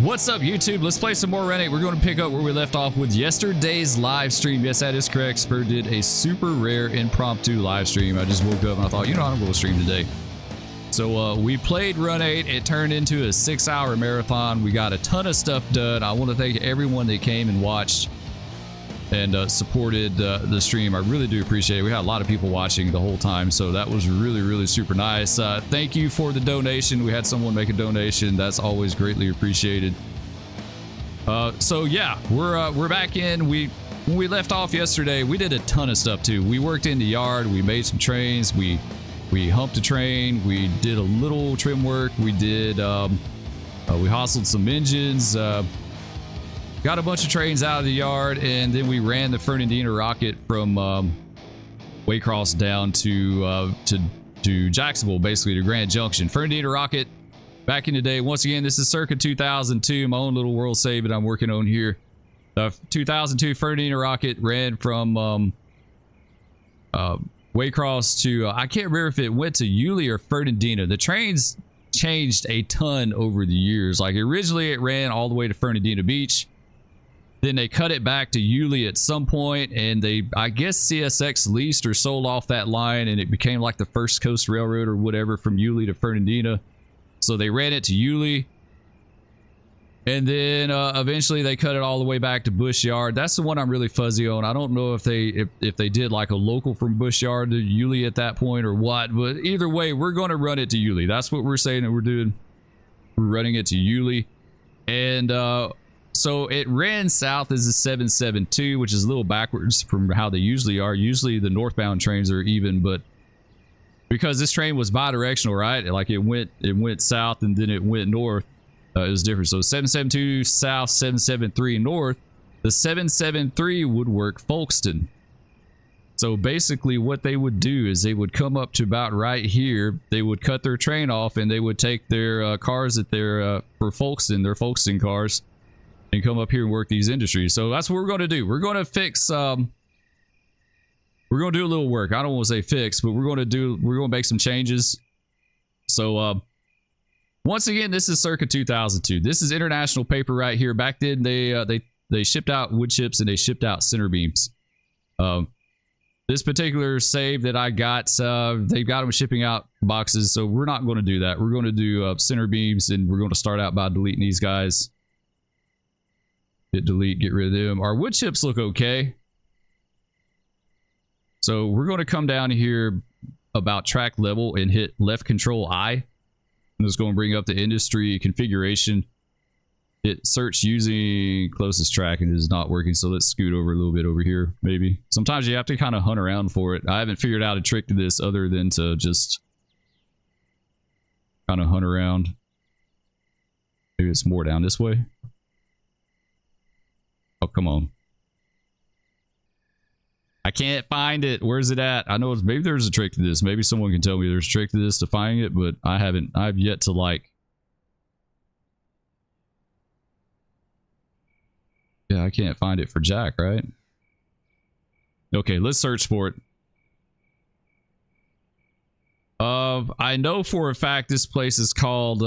What's up, YouTube? Let's play some more Run 8. We're going to pick up where we left off with yesterday's live stream. Yes, that is correct. Spur did a super rare impromptu live stream. I just woke up and I thought, you know, I'm going to stream today. So we played Run 8. It turned into a 6-hour marathon. We got a ton of stuff done. I want to thank everyone that came and watched and supported the stream. I really do appreciate it. We had a lot of people watching the whole time, so that was really super nice. Thank you for the donation. We had someone make a donation. That's always greatly appreciated. So yeah, we're back in. When we left off yesterday, we did a ton of stuff too. We worked in the yard. We made some trains. We humped a train. We did a little trim work. We did we hustled some engines. Got a bunch of trains out of the yard, and then we ran the Fernandina Rocket from Waycross down to Jacksonville, basically to Grand Junction. Fernandina Rocket, back in the day. Once again, this is circa 2002, my own little world save that I'm working on here. 2002 Fernandina Rocket ran from Waycross to, I can't remember if it went to Yulee or Fernandina. The trains changed a ton over the years. Like originally it ran all the way to Fernandina Beach. Then they cut it back to Yulee at some point, and I guess CSX leased or sold off that line, and it became like the First Coast Railroad or whatever from Yulee to Fernandina. So they ran it to Yulee, and then eventually they cut it all the way back to Bush Yard. That's the one I'm really fuzzy on. I don't know if they did like a local from Bush Yard to Yulee at that point or what, but either way, we're going to run it to Yulee. That's what we're saying that we're doing. We're running it to Yulee, and so it ran south as a 772, which is a little backwards from how they usually are. Usually the northbound trains are even, but because this train was bi-directional, right? Like it went south and then it went north. It was different. So 772 south, 773 north. The 773 would work Folkston. So basically what they would do is they would come up to about right here. They would cut their train off and they would take their cars that they're for Folkston, their Folkston cars, and come up here and work these industries. So that's what we're going to do. We're going to fix we're going to do a little work. I don't want to say fix, but we're going to make some changes. So once again, this is circa 2002. This is international paper right here. Back then they shipped out wood chips and they shipped out center beams. This particular save that I got, they've got them shipping out boxes, so we're not going to do that. We're going to do center beams, and we're going to start out by deleting these guys. Hit delete, get rid of them. Our wood chips look okay. So we're going to come down here about track level and hit left control I. And it's going to bring up the industry configuration. Hit search using closest track, and it is not working. So let's scoot over a little bit over here, maybe. Sometimes you have to kind of hunt around for it. I haven't figured out a trick to this other than to just kind of hunt around. Maybe it's more down this way. Oh, come on. I can't find it. Where's it at? I know maybe there's a trick to this. Maybe someone can tell me there's a trick to this to finding it, but I've yet to like. Yeah, I can't find it for Jack, right? Okay, let's search for it. I know for a fact this place is called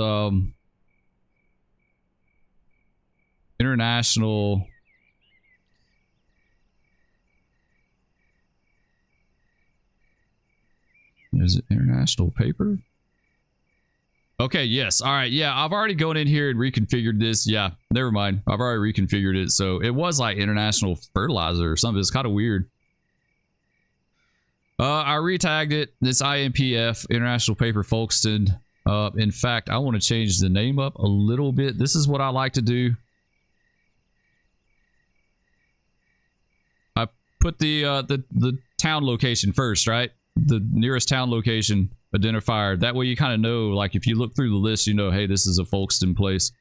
International. Is it international paper? Okay, yes. All right. Yeah, I've already gone in here and reconfigured this. Yeah, never mind. I've already reconfigured it. So it was like international fertilizer or something. It's kind of weird. I retagged it. This IMPF, International Paper Folkston. In fact, I want to change the name up a little bit. This is what I like to do. I put the town location first, right? The nearest town location identifier. That way you kind of know, like if you look through the list, you know, hey, this is a Folkston place.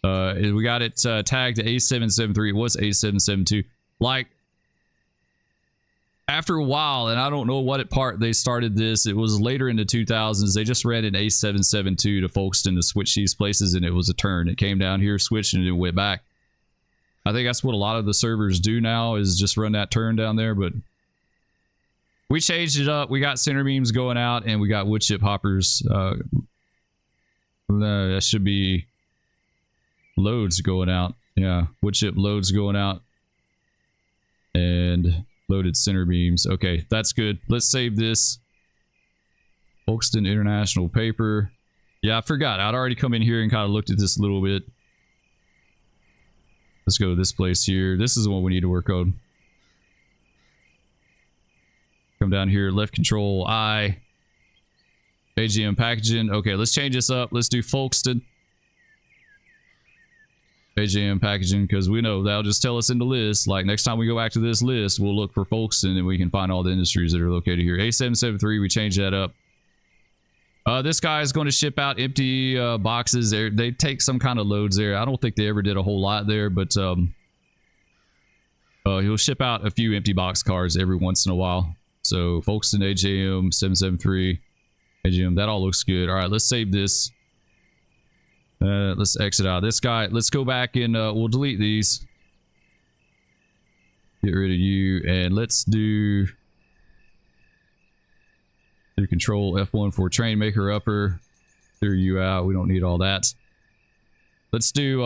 We got it tagged to A773. It was A772. Like after a while, and I don't know what part they started this. It was later in the 2000s. They just ran an A772 to Folkston to switch these places, and it was a turn. It came down here, switched, and it went back. I think that's what a lot of the servers do now, is just run that turn down there, but we changed it up. We got center beams going out, and we got wood chip hoppers. That should be loads going out. Yeah, wood chip loads going out. And loaded center beams. Okay, that's good. Let's save this. Folkston International Paper. Yeah, I forgot. I'd already come in here and kind of looked at this a little bit. Let's go to this place here. This is the one we need to work on. Come down here, left control I. AGM packaging. Okay, let's change this up. Let's do Folkston. AGM packaging, because we know that'll just tell us in the list. Like next time we go back to this list, we'll look for Folkston and we can find all the industries that are located here. A773, we changed that up. This guy is going to ship out empty boxes. They take some kind of loads there. I don't think they ever did a whole lot there, but he'll ship out a few empty box cars every once in a while. So Folkston AJM 773 AGM, that all looks good. All right, let's save this. Let's exit out this guy. Let's go back and we'll delete these. Get rid of you, and let's do control F1 for train maker upper. Clear you out. We don't need all that. Let's do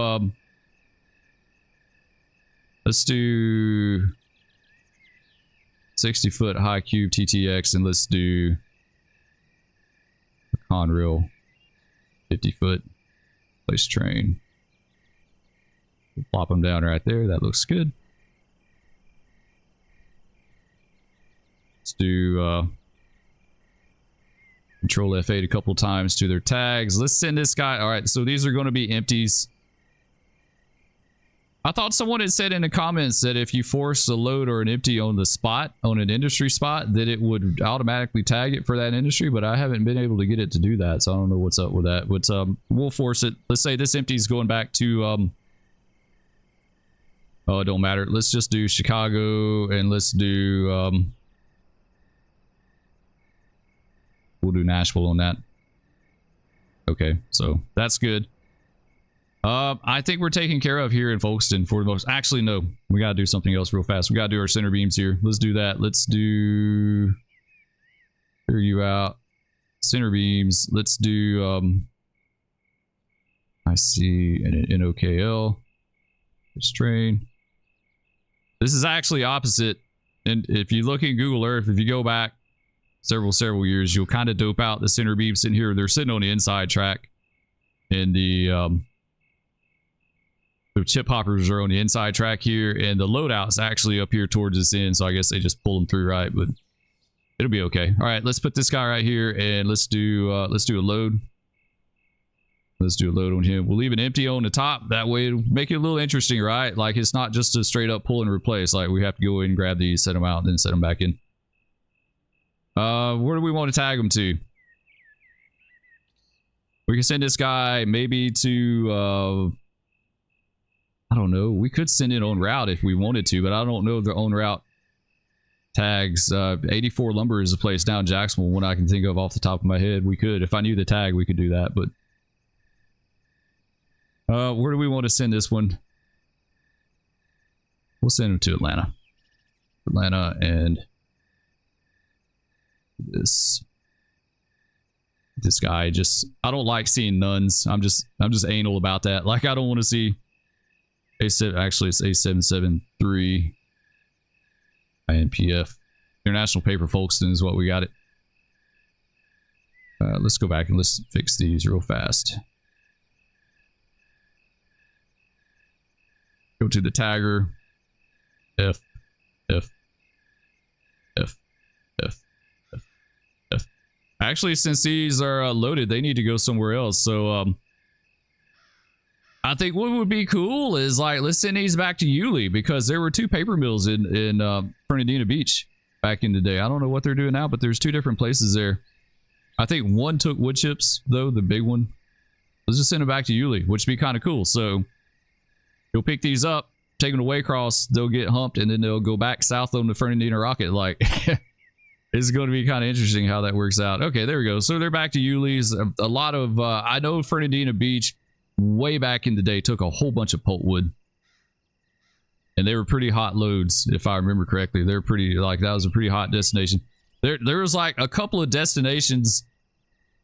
60-foot high cube TTX, and let's do Conrail 50-foot place train. We'll plop them down right there. That looks good. Let's do control F8 a couple times to their tags. Let's send this guy. All right, so these are going to be empties. I thought someone had said in the comments that if you force a load or an empty on the spot, on an industry spot, that it would automatically tag it for that industry, but I haven't been able to get it to do that, so I don't know what's up with that. But we'll force it. Let's say this empty is going back to oh, it don't matter. Let's just do Chicago, and let's do we'll do Nashville on that. Okay, so that's good. I think we're taken care of here in Folkston for the most. Actually, no, we gotta do something else real fast. We gotta do our center beams here. Let's do that. Let's do clear you out. Center beams. Let's do I see an NOKL. This train. This is actually opposite. And if you look in Google Earth, if you go back several years, you'll kind of dope out the center beams sitting here. They're sitting on the inside track, and the chip hoppers are on the inside track here, and the loadout's actually up here towards this end, so I guess they just pull them through, right? But it'll be okay. All right, let's put this guy right here, and let's do a load. Let's do a load on him. We'll leave it empty on the top. That way it'll make it a little interesting, right? Like it's not just a straight up pull and replace. Like we have to go in and grab these, set them out, and then set them back in. Where do we want to tag them to? We can send this guy maybe to I don't know. We could send it on route if we wanted to, but I don't know if their own route tags. 84 Lumber is a place down in Jacksonville, one I can think of off the top of my head. We could, if I knew the tag, we could do that. But where do we want to send this one? We'll send him to Atlanta. Atlanta, and this guy just, I don't like seeing nuns. I'm just anal about that. Like I don't want to see A7, actually it's A773 INPF. International Paper Folkston is what we got it. Let's go back and let's fix these real fast. Go to the tagger. F. Actually, since these are loaded, they need to go somewhere else. So I think what would be cool is like, let's send these back to Yulee, because there were 2 paper mills in Fernandina Beach back in the day. I don't know what they're doing now, but there's 2 different places there. I think one took wood chips though, the big one. Let's just send them back to Yulee, which would be kind of cool. So you'll pick these up, take them away across, they'll get humped, and then they'll go back south on the Fernandina Rocket. Like it's going to be kind of interesting how that works out. Okay, there we go. So they're back to Yulee's. A lot of I know Fernandina Beach way back in the day took a whole bunch of pulpwood, and they were pretty hot loads, if I remember correctly. They're pretty, like, that was a pretty hot destination. There was like a couple of destinations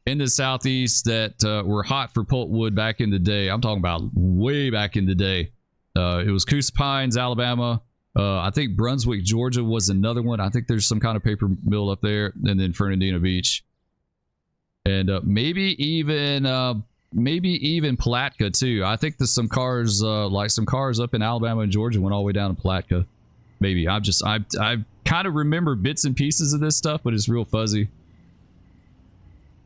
in the southeast that were hot for pulpwood back in the day. I'm talking about way back in the day. It was Coosa Pines, Alabama. I think Brunswick, Georgia was another one. I think there's some kind of paper mill up there, and then Fernandina Beach, and maybe even Palatka too. I think there's some cars, like some cars up in Alabama and Georgia went all the way down to Palatka. Maybe I kind of remember bits and pieces of this stuff, but it's real fuzzy.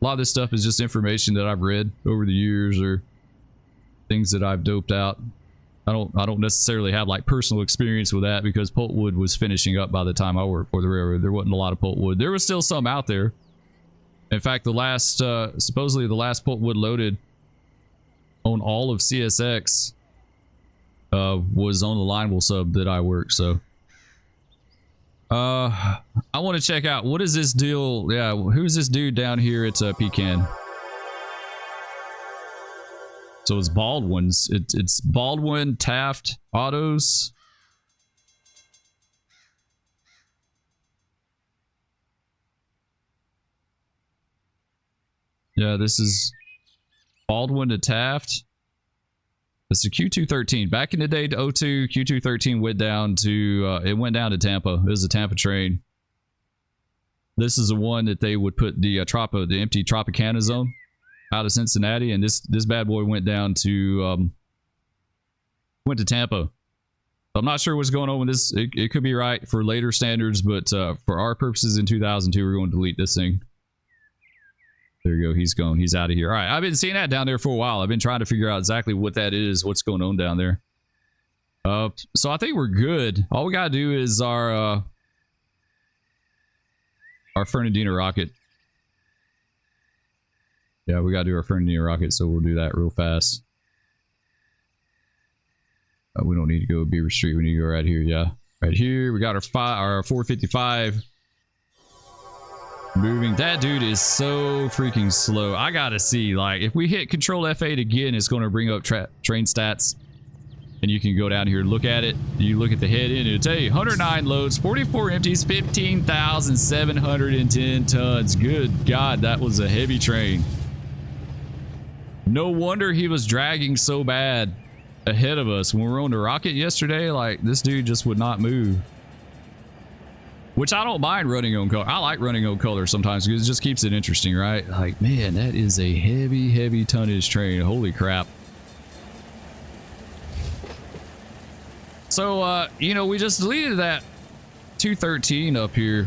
A lot of this stuff is just information that I've read over the years or things that I've doped out. I don't necessarily have like personal experience with that because pulpwood was finishing up by the time I worked for the railroad. There wasn't a lot of pulpwood. There was still some out there. In fact, the last supposedly the last pulpwood loaded on all of CSX was on the Lineville sub that I worked. So I want to check out, what is this deal? Yeah, who's this dude down here at Pecan? So it's Baldwin's. It's Baldwin Taft Autos. Yeah, this is Baldwin to Taft. It's a Q213. Back in the day, to 02, Q213 went down to it went down to Tampa. It was a Tampa train. This is the one that they would put the empty Tropicana zone out of Cincinnati, and this bad boy went down to Tampa. I'm not sure what's going on with this. It could be right for later standards, but for our purposes in 2002, we're going to delete this thing. There you go. He's gone. He's out of here. All right. I've been seeing that down there for a while. I've been trying to figure out exactly what that is, what's going on down there. So I think we're good. All we got to do is our Fernandina Rocket. Yeah, we got to do our Fernandina Rocket, so we'll do that real fast. We don't need to go Beaver Street. We need to go right here. Yeah. Right here. We got our 455. Moving. That dude is so freaking slow. I gotta see, like, if we hit Control F8 again, it's going to bring up train stats, and you can go down here and look at it. You look at the head in, it'll tell you 109 loads, 44 empties, 15,710 tons. Good God, that was a heavy train. No wonder he was dragging so bad ahead of us when we were on the Rocket yesterday. Like, this dude just would not move. Which I don't mind running on color. I like running on color sometimes because it just keeps it interesting, right? Like, man, that is a heavy, heavy tonnage train. Holy crap. So, you know, we just deleted that 213 up here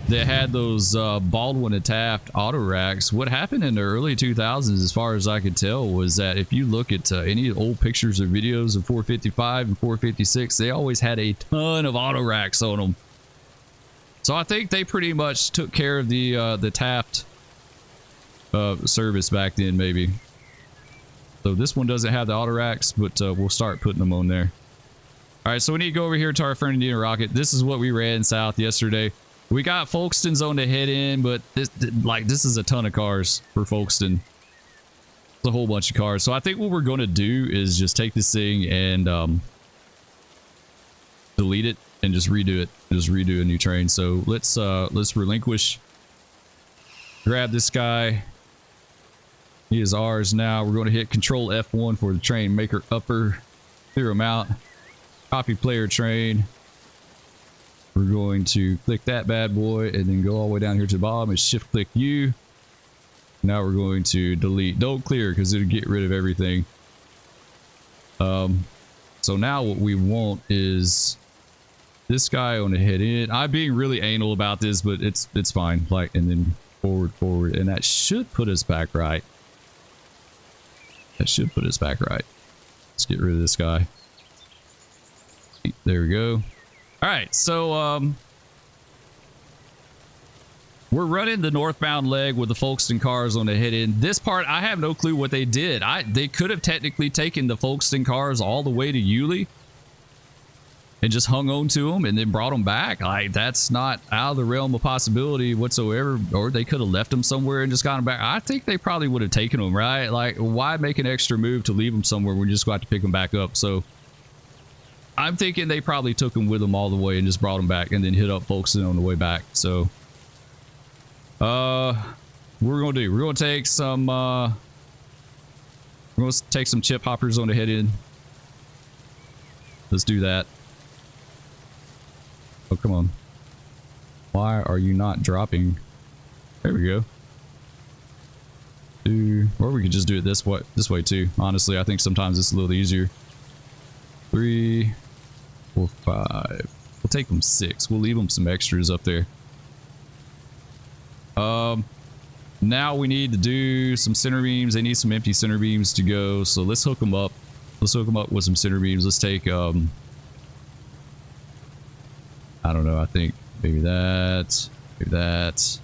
that had those Baldwin and Taft auto racks. What happened in the early 2000s, as far as I could tell, was that if you look at any old pictures or videos of 455 and 456, they always had a ton of auto racks on them. So I think they pretty much took care of the Taft service back then, maybe. So this one doesn't have the auto racks, but we'll start putting them on there. All right, so we need to go over here to our Fernandina Rocket. This is what we ran south yesterday. We got Folkston's on the head in, but this is a ton of cars for Folkston. It's a whole bunch of cars. So I think what we're going to do is just take this thing and delete it and just redo it. Just redo a new train. So let's relinquish. Grab this guy. He is ours now. We're going to hit Control F1 for the train maker upper. Clear them out. Copy player train. We're going to click that bad boy and then go all the way down here to the bottom and shift click U. Now we're going to delete. Don't clear because it'll get rid of everything. So now what we want is this guy on the head in. I'm being really anal about this, but it's fine. Like, and then forward, and that should put us back right. That should put us back right. Let's get rid of this guy. There we go. All right, so we're running the northbound leg with the Folkston cars on the head in. This part, I have no clue what they did. They could have technically taken the Folkston cars all the way to Yulee and just hung on to them and then brought them back. Like, that's not out of the realm of possibility whatsoever. Or they could have left them somewhere and just got them back. I think they probably would have taken them, right? Like, why make an extra move to leave them somewhere when you just got to pick them back up? So I'm thinking they probably took them with them all the way and just brought them back and then hit up Folkston on the way back. So What we're gonna do? We're gonna take some. We're gonna take some chip hoppers on the head in. Let's do that. Oh, come on. Why are you not dropping? There we go. Or we could just do it this way too. Honestly, I think sometimes it's a little easier. 3, 4, 5. We'll take them 6. We'll leave them some extras up there. Now we need to do some center beams. They need some empty center beams to go. So let's hook them up. Let's hook them up with some center beams. Let's take, I don't know. I think maybe that, maybe that,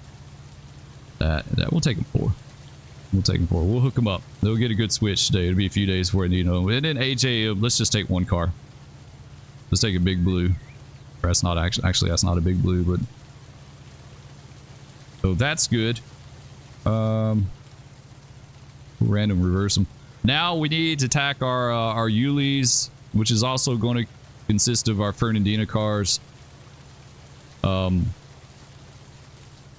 that. We'll take them 4. We'll take them 4. We'll hook them up. They'll get a good switch today. It'll be a few days before you know. And then AJ, let's just take one car. Let's take a big blue. That's not actually that's not a big blue, but so that's good. Random reverse them. Now we need to tack our Yulis, which is also going to consist of our Fernandina cars. On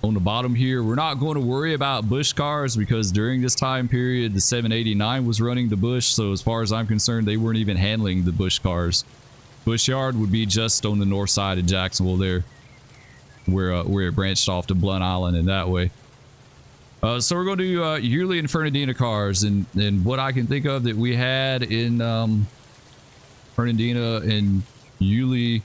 the bottom here, we're not going to worry about bush cars because during this time period, the 789 was running the bush. So as far as I'm concerned, they weren't even handling the bush cars. Bush yard would be just on the north side of Jacksonville there, where it branched off to Blunt Island and that way. So we're going to do Yuli and Fernandina cars, and what I can think of that we had in Fernandina and Yuli,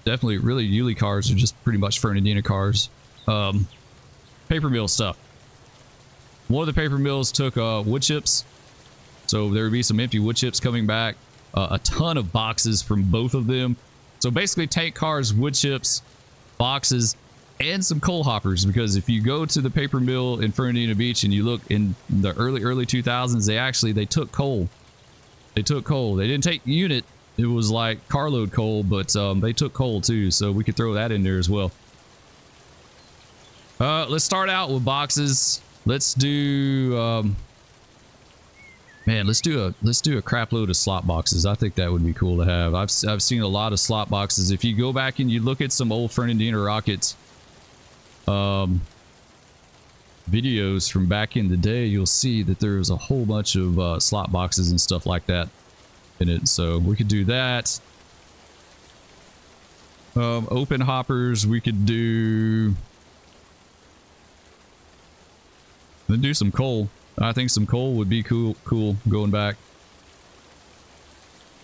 definitely really Yuli cars are just pretty much Fernandina cars. Paper mill stuff. One of the paper mills took wood chips, so there would be some empty wood chips coming back. A ton of boxes from both of them. So basically tank cars, wood chips, boxes, and some coal hoppers, because if you go to the paper mill in Fernandina Beach and you look in the early 2000s, they took coal. They took coal. They didn't take unit. It was like carload coal, but they took coal too, so we could throw that in there as well. Let's start out with boxes. Let's do man, let's do a crap load of slot boxes. I think that would be cool to have. I've seen a lot of slot boxes. If you go back and you look at some old Fernandina Rocket videos from back in the day, you'll see that there's a whole bunch of slot boxes and stuff like that in it. So we could do that. Open hoppers, we could do. Then do some coal. I think some coal would be cool going back.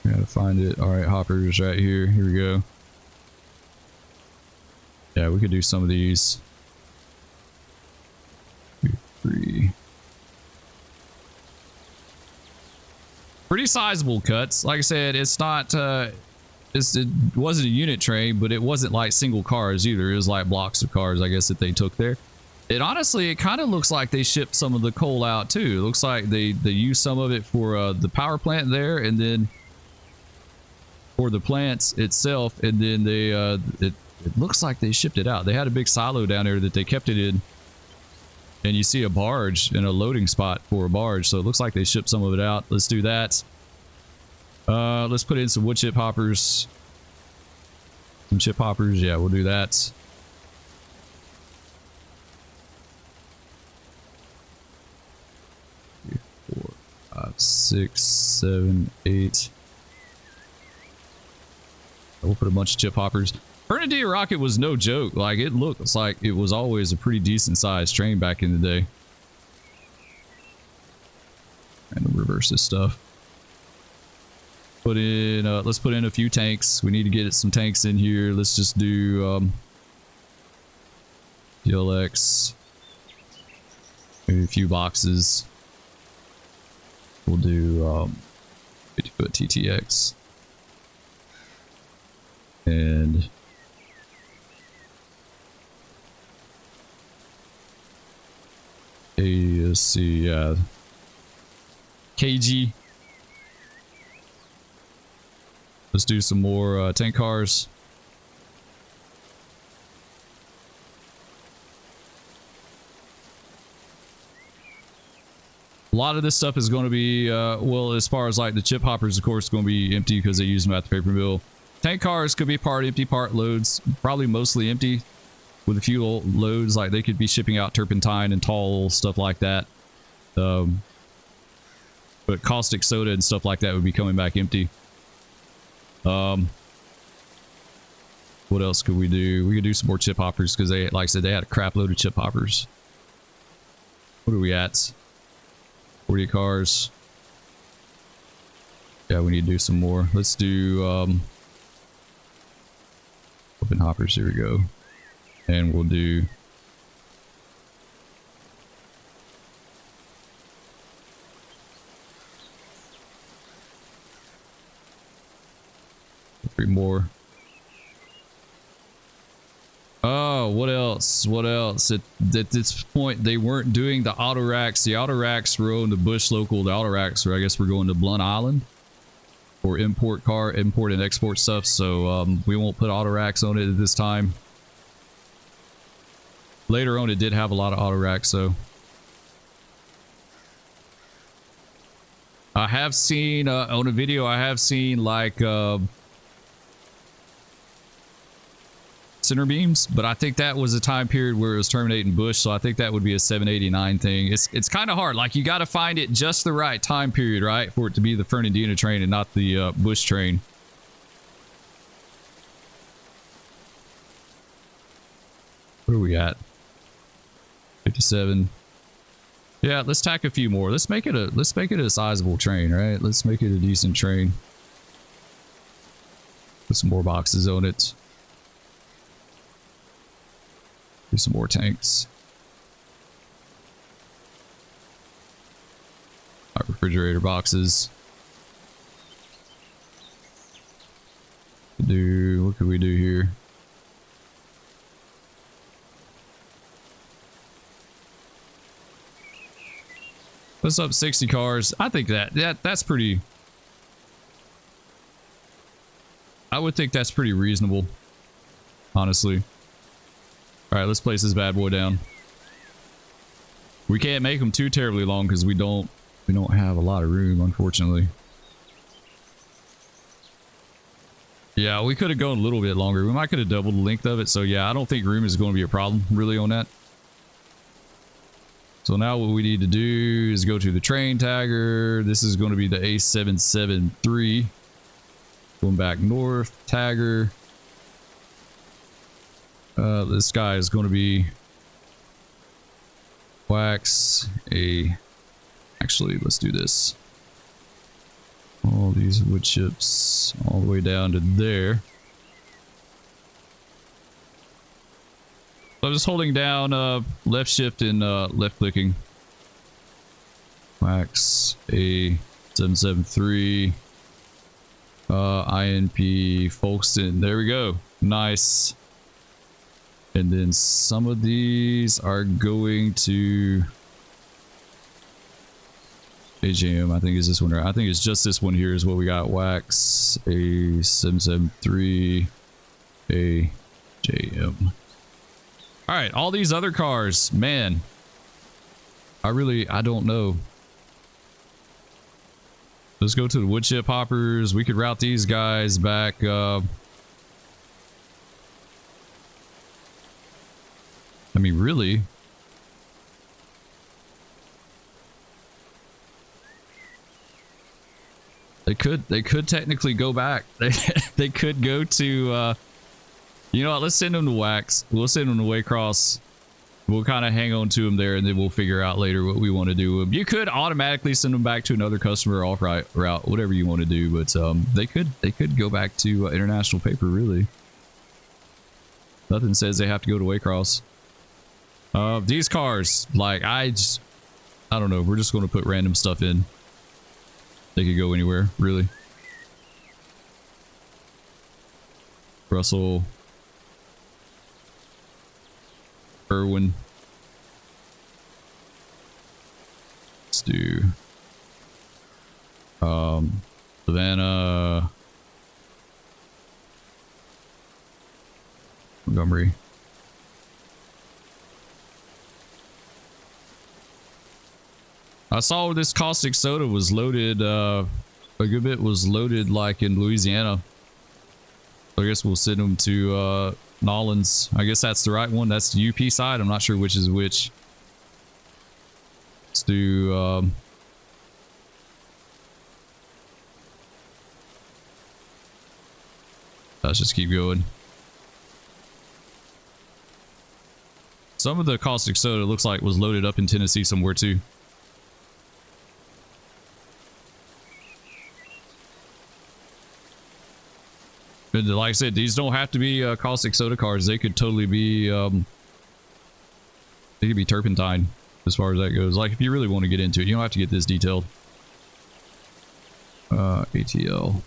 Gotta find it. All right, hoppers right here. Here we go. Yeah, we could do some of these. 2, 3. Pretty sizable cuts. Like I said, it's not. It wasn't a unit train, but it wasn't like single cars either. It was like blocks of cars, I guess, that they took there. It honestly, it kind of looks like they shipped some of the coal out too. It looks like they used some of it for the power plant there, and then for the plants itself, and then they it looks like they shipped it out. They had a big silo down there that they kept it in, and you see a barge and a loading spot for a barge, so it looks like they shipped some of it out. Let's do that. Let's put in some wood chip hoppers. Some chip hoppers, yeah, we'll do that. 4, 5, 6, 7, 8. We'll put a bunch of chip hoppers. Fernandina Rocket was no joke. Like, it looks like it was always a pretty decent sized train back in the day. And reverse this stuff. Put in, let's put in a few tanks. We need to get some tanks in here. Let's just do DLX. Maybe a few boxes. We'll do 50-foot TTX. And ASC, yeah. KG. Let's do some more tank cars. A lot of this stuff is going to be, well, as far as like the chip hoppers, of course, going to be empty because they use them at the paper mill. Tank cars could be part empty, part loads. Probably mostly empty. with a few loads. Like they could be shipping out turpentine and tall stuff like that. But caustic soda and stuff like that would be coming back empty. What else could we do? We could do some more chip hoppers because they, like I said, they had a crap load of chip hoppers. What are we at? 40 cars. Yeah, we need to do some more. Let's do open hoppers. Here we go. And we'll do three more. Oh, what else? What else? At this point, they weren't doing the auto racks. The auto racks were on the Bush local. The auto racks, or I guess we're going to Blunt Island for import and export stuff. So we won't put auto racks on it at this time. Later on, it did have a lot of auto racks, so I have seen on a video. I have seen like center beams, but I think that was a time period where it was terminating Bush, so I think that would be a 789 thing. It's kind of hard. Like you got to find it just the right time period, right, for it to be the Fernandina train and not the Bush train. Where are we at? 57. Yeah, let's tack a few more. Let's make it a sizable train, right? Let's make it a decent train. Put some more boxes on it. Do some more tanks. Refrigerator boxes. What could we do here? Let's up 60 cars. I think that's pretty. I would think that's pretty reasonable, honestly. All right, let's place this bad boy down. We can't make them too terribly long because we don't have a lot of room, unfortunately. Yeah, we could have gone a little bit longer. We might could have doubled the length of it. So yeah, I don't think room is going to be a problem really on that. So now what we need to do is go to the train tagger. This is going to be the A773. Going back north, tagger. This guy is going to be wax actually, let's do this. All these wood chips all the way down to there. So I'm just holding down left shift and left clicking. Wax A773. INP Folkston. There we go. Nice. And then some of these are going to AJM. I think is this one. I think it's just this one here is what we got. Wax A773 AJM. All right, all these other cars, man. I don't know. Let's go to the wood chip hoppers. We could route these guys back. I mean, really? They could technically go back. They could go to, you know what? Let's send them to Wax. We'll send them to Waycross. We'll kind of hang on to them there, and then we'll figure out later what we want to do. You could automatically send them back to another customer off route, whatever you want to do. But they could go back to international paper. Really, nothing says they have to go to Waycross. These cars, like I don't know. We're just going to put random stuff in. They could go anywhere, really. Russell. Irwin. Let's do Savannah, Montgomery. I saw this caustic soda was loaded, a good bit was loaded like in Louisiana. So I guess we'll send them to Nollins. I guess that's the right one. That's the UP side. I'm not sure which is which. Let's do let's just keep going. Some of the caustic soda looks like was loaded up in Tennessee somewhere too. But like I said, these don't have to be caustic soda cards. They could totally be they could be turpentine as far as that goes. Like if you really want to get into it, you don't have to get this detailed. ATL.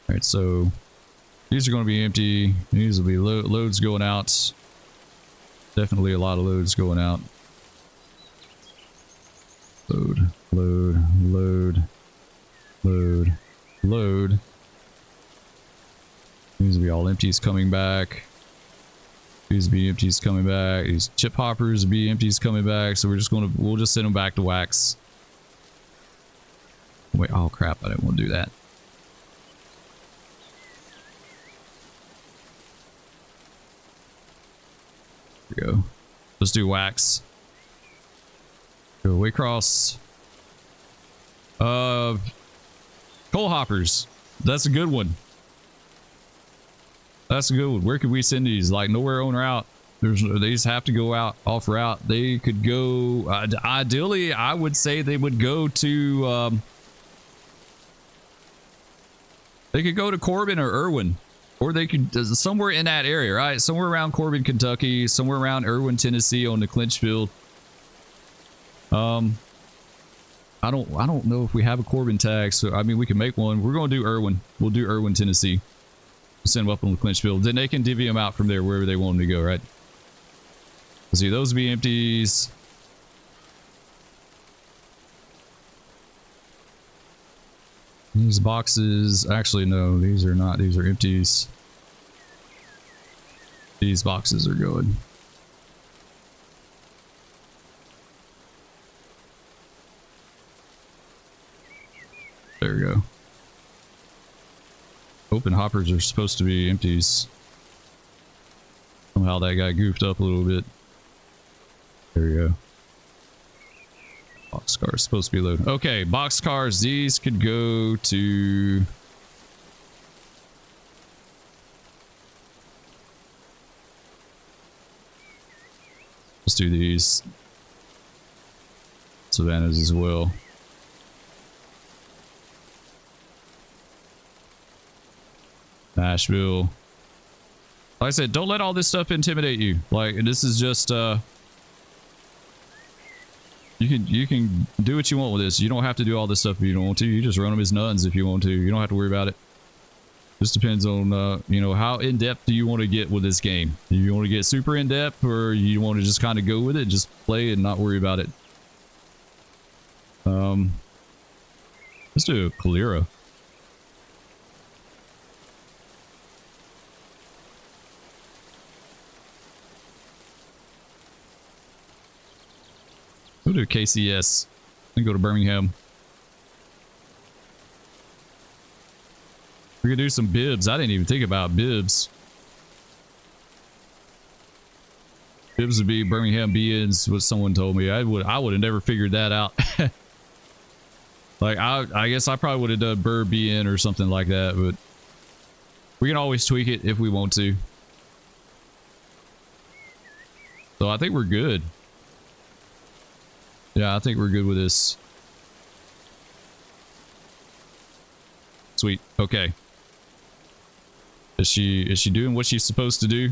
Alright, so these are going to be empty. These will be loads going out. Definitely a lot of loads going out. Load, load, load, load, load. These will be all empties coming back. These will be empties coming back. These chip hoppers will be empties coming back. So we'll just send them back to wax. Wait, oh crap, I didn't want to do that. There we go. Let's do wax. Go Waycross. Coal hoppers. That's a good one. That's a good one. Where could we send these? Like nowhere on route. They just have to go out off route. They could go. Ideally, I would say they would go to. They could go to Corbin or Irwin, or they could somewhere in that area, right? Somewhere around Corbin, Kentucky, somewhere around Irwin, Tennessee, on the clinch field. I don't know if we have a Corbin tag, so I mean we can make one. We're gonna do Irwin. We'll do Irwin, Tennessee. Send them up on the clinch field. Then they can divvy them out from there wherever they want them to go, right? Let's see, those will be empties. These boxes, actually no, these are not. These are empties. These boxes are going. There we go. Open hoppers are supposed to be empties. Somehow that guy goofed up a little bit. There we go. Boxcar is supposed to be loaded. Okay, boxcars. These could go to... Let's do these. Savannahs as well. Nashville. Like I said, don't let all this stuff intimidate you. Like, this is just you can do what you want with this. You don't have to do all this stuff if you don't want to. You just run them as nuns if you want to. You don't have to worry about it. Just depends on you know, how in depth do you want to get with this game. Do you want to get super in depth, or you want to just kind of go with it, just play and not worry about it. Let's do a Calera. We'll do KCS and go to Birmingham. We could do some bibs. I didn't even think about bibs. Bibs would be Birmingham BNs, what someone told me. I would have never figured that out. Like I guess I probably would have done Burr BN or something like that, but we can always tweak it if we want to. So I think we're good. Yeah, I think we're good with this. Sweet. Okay. Is she doing what she's supposed to do?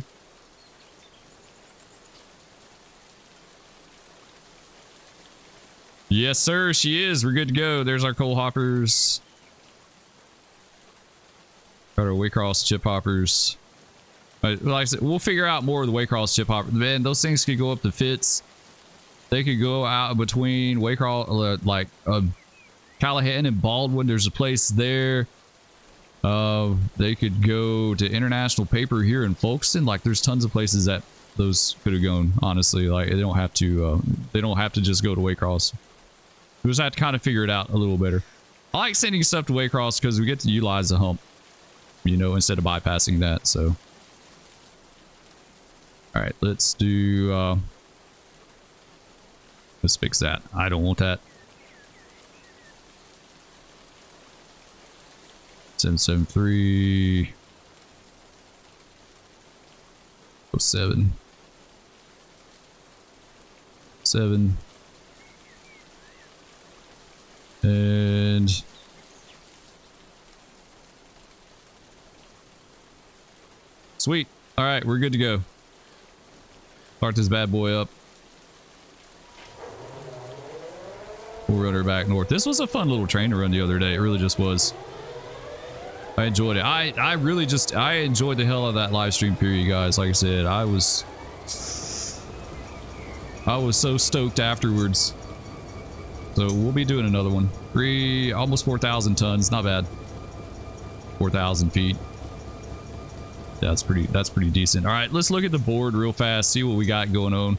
Yes, sir, she is. We're good to go. There's our coal hoppers. Got our Waycross chip hoppers. Like I said, we'll figure out more of the Waycross chip hoppers. Man, those things could go up to Fitz. They could go out between Waycross, like Callahan and Baldwin. There's a place there. They could go to International Paper here in Folkston. Like, there's tons of places that those could have gone. Honestly, like they don't have to. They don't have to just go to Waycross. We just have to kind of figure it out a little better. I like sending stuff to Waycross because we get to utilize the hump, you know, instead of bypassing that. So, all right, let's do. Let's fix that. I don't want that. 773. 07. 7. And sweet. All right, we're good to go. Start this bad boy up. We'll run her back north. This was a fun little train to run the other day. It really just was. I enjoyed it. I really just, I enjoyed the hell out of that live stream period, guys. Like I said, I was so stoked afterwards. So we'll be doing another one. Almost 4,000 tons. Not bad. 4,000 feet. Yeah, that's pretty decent. All right, let's look at the board real fast. See what we got going on.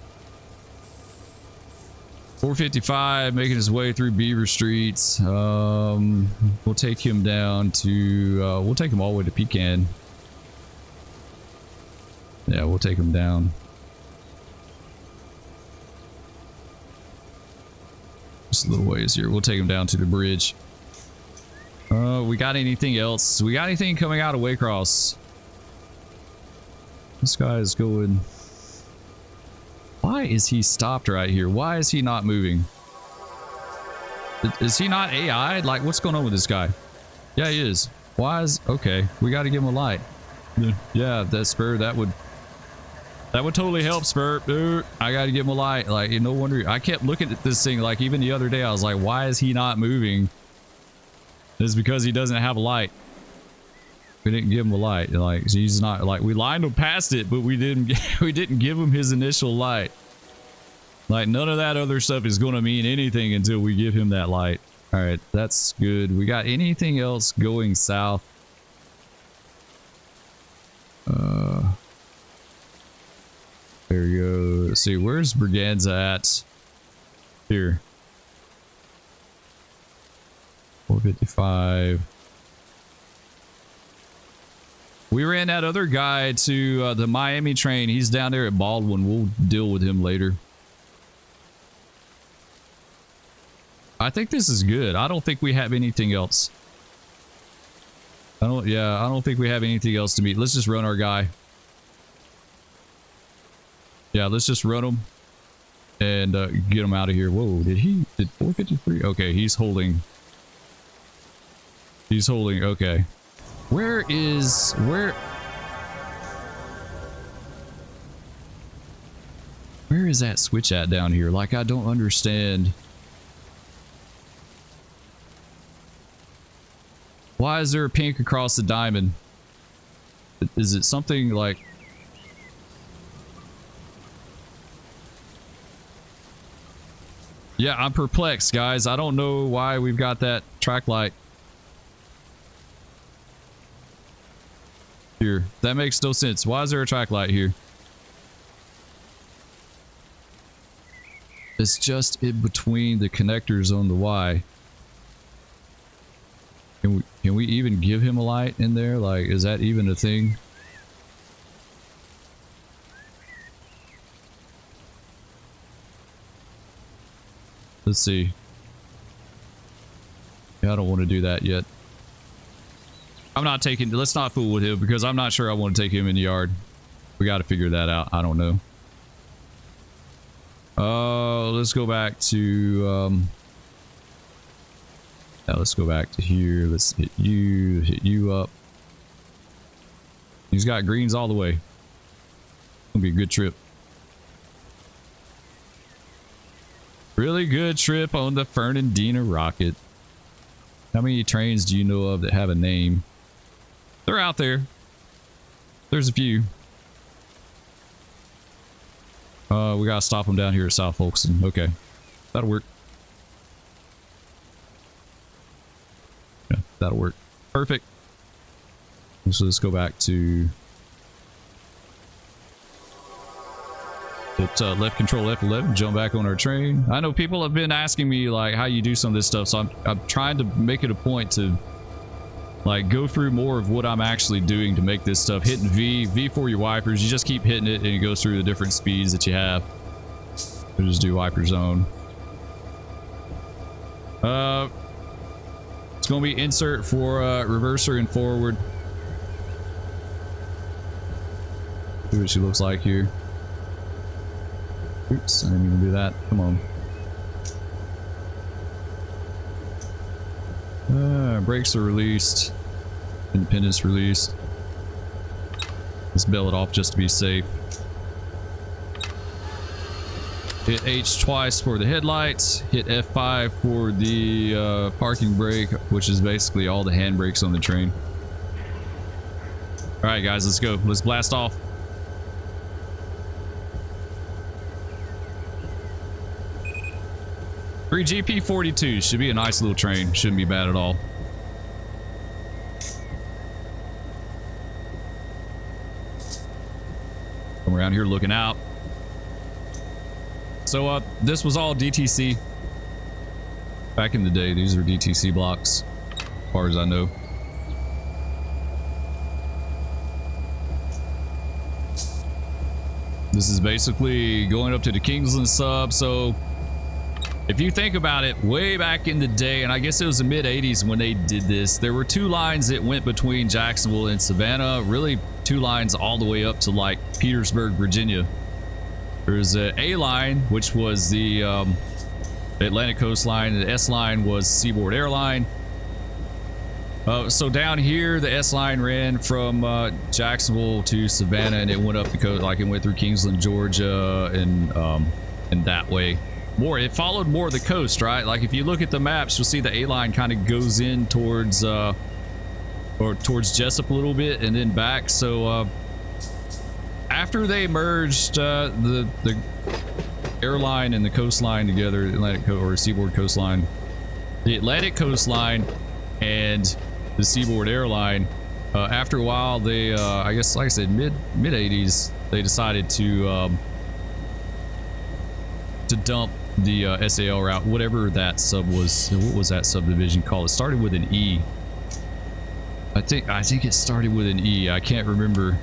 455 making his way through Beaver Streets. We'll take him down to we'll take him all the way to Pecan. Yeah, we'll take him down. Just a little ways here. We'll take him down to the bridge. We got anything else? We got anything coming out of Waycross? This guy is going. Why is he stopped right here? Why is he not moving? Is he not AI? Like, what's going on with this guy? Yeah, he is. Why is... Okay, we got to give him a light. Yeah, that Spur, that would totally help, Spur. I got to give him a light. Like, no wonder... I kept looking at this thing, like, even the other day, I was like, why is he not moving? It's because he doesn't have a light. We didn't give him a light. Like, he's not... Like, we lined him past it, but we didn't give him his initial light. Like, none of that other stuff is going to mean anything until we give him that light. All right, that's good. We got anything else going south? There we go. Let's see, where's Braganza at? Here. 455. We ran that other guy to the Miami train. He's down there at Baldwin. We'll deal with him later. I think this is good. I don't think we have anything else. I don't think we have anything else to meet. Let's just run our guy. Yeah, let's just run him and get him out of here. Whoa, did 453? Okay, he's holding. He's holding. Okay. Where is that switch at down here? Like, I don't understand. Why is there a pink across the diamond? Is it something like... Yeah, I'm perplexed, guys. I don't know why we've got that track light. Here. That makes no sense. Why is there a track light here? It's just in between the connectors on the Y. Can we even give him a light in there? Like, is that even a thing? Let's see. Yeah, I don't want to do that yet. I'm not taking... Let's not fool with him because I'm not sure I want to take him in the yard. We got to figure that out. I don't know. Let's go back to... Now let's go back to here. Let's hit you up. He's got greens all the way. Gonna be a good trip. Really good trip on the Fernandina Rocket. How many trains do you know of that have a name? They're out there. There's a few. We gotta stop them down here at South Folkston. Okay, that'll work. Yeah, that'll work. Perfect. So let's go back to... Hit left control F11, jump back on our train. I know people have been asking me like how you do some of this stuff, so I'm trying to make it a point to like go through more of what I'm actually doing to make this stuff. Hitting V for your wipers. You just keep hitting it and it goes through the different speeds that you have. We'll just do wiper zone. It's gonna be insert for reverser and forward. See what she looks like here. Oops, I didn't even do that. Come on. Brakes are released. Independence released. Let's bail it off just to be safe. Hit H twice for the headlights. Hit F5 for the parking brake, which is basically all the handbrakes on the train. All right, guys, let's go. Let's blast off. GP42 should be a nice little train. Shouldn't be bad at all. Come around here looking out. So this was all DTC back in the day. These are DTC blocks as far as I know. This is basically going up to the Kingsland sub. So if you think about it, way back in the day, and I guess it was the mid 80s when they did this, there were two lines that went between Jacksonville and Savannah. Really two lines all the way up to like Petersburg, Virginia. There's a A line, which was the Atlantic Coast line. The S line was Seaboard Airline. So down here, the S line ran from Jacksonville to Savannah, and it went up the coast, like it went through Kingsland, Georgia, and that way. It followed more of the coast, right? Like if you look at the maps, you'll see the A line kind of goes in towards towards Jessup a little bit and then back. So after they merged the airline and the coastline together, Atlantic or Seaboard Coastline, the Atlantic Coastline and the Seaboard Airline, after a while they I guess, like I said, mid 80s, they decided to dump the SAL route, whatever that sub was. What was that subdivision called? It started with an E. I think it started with an E. I can't remember.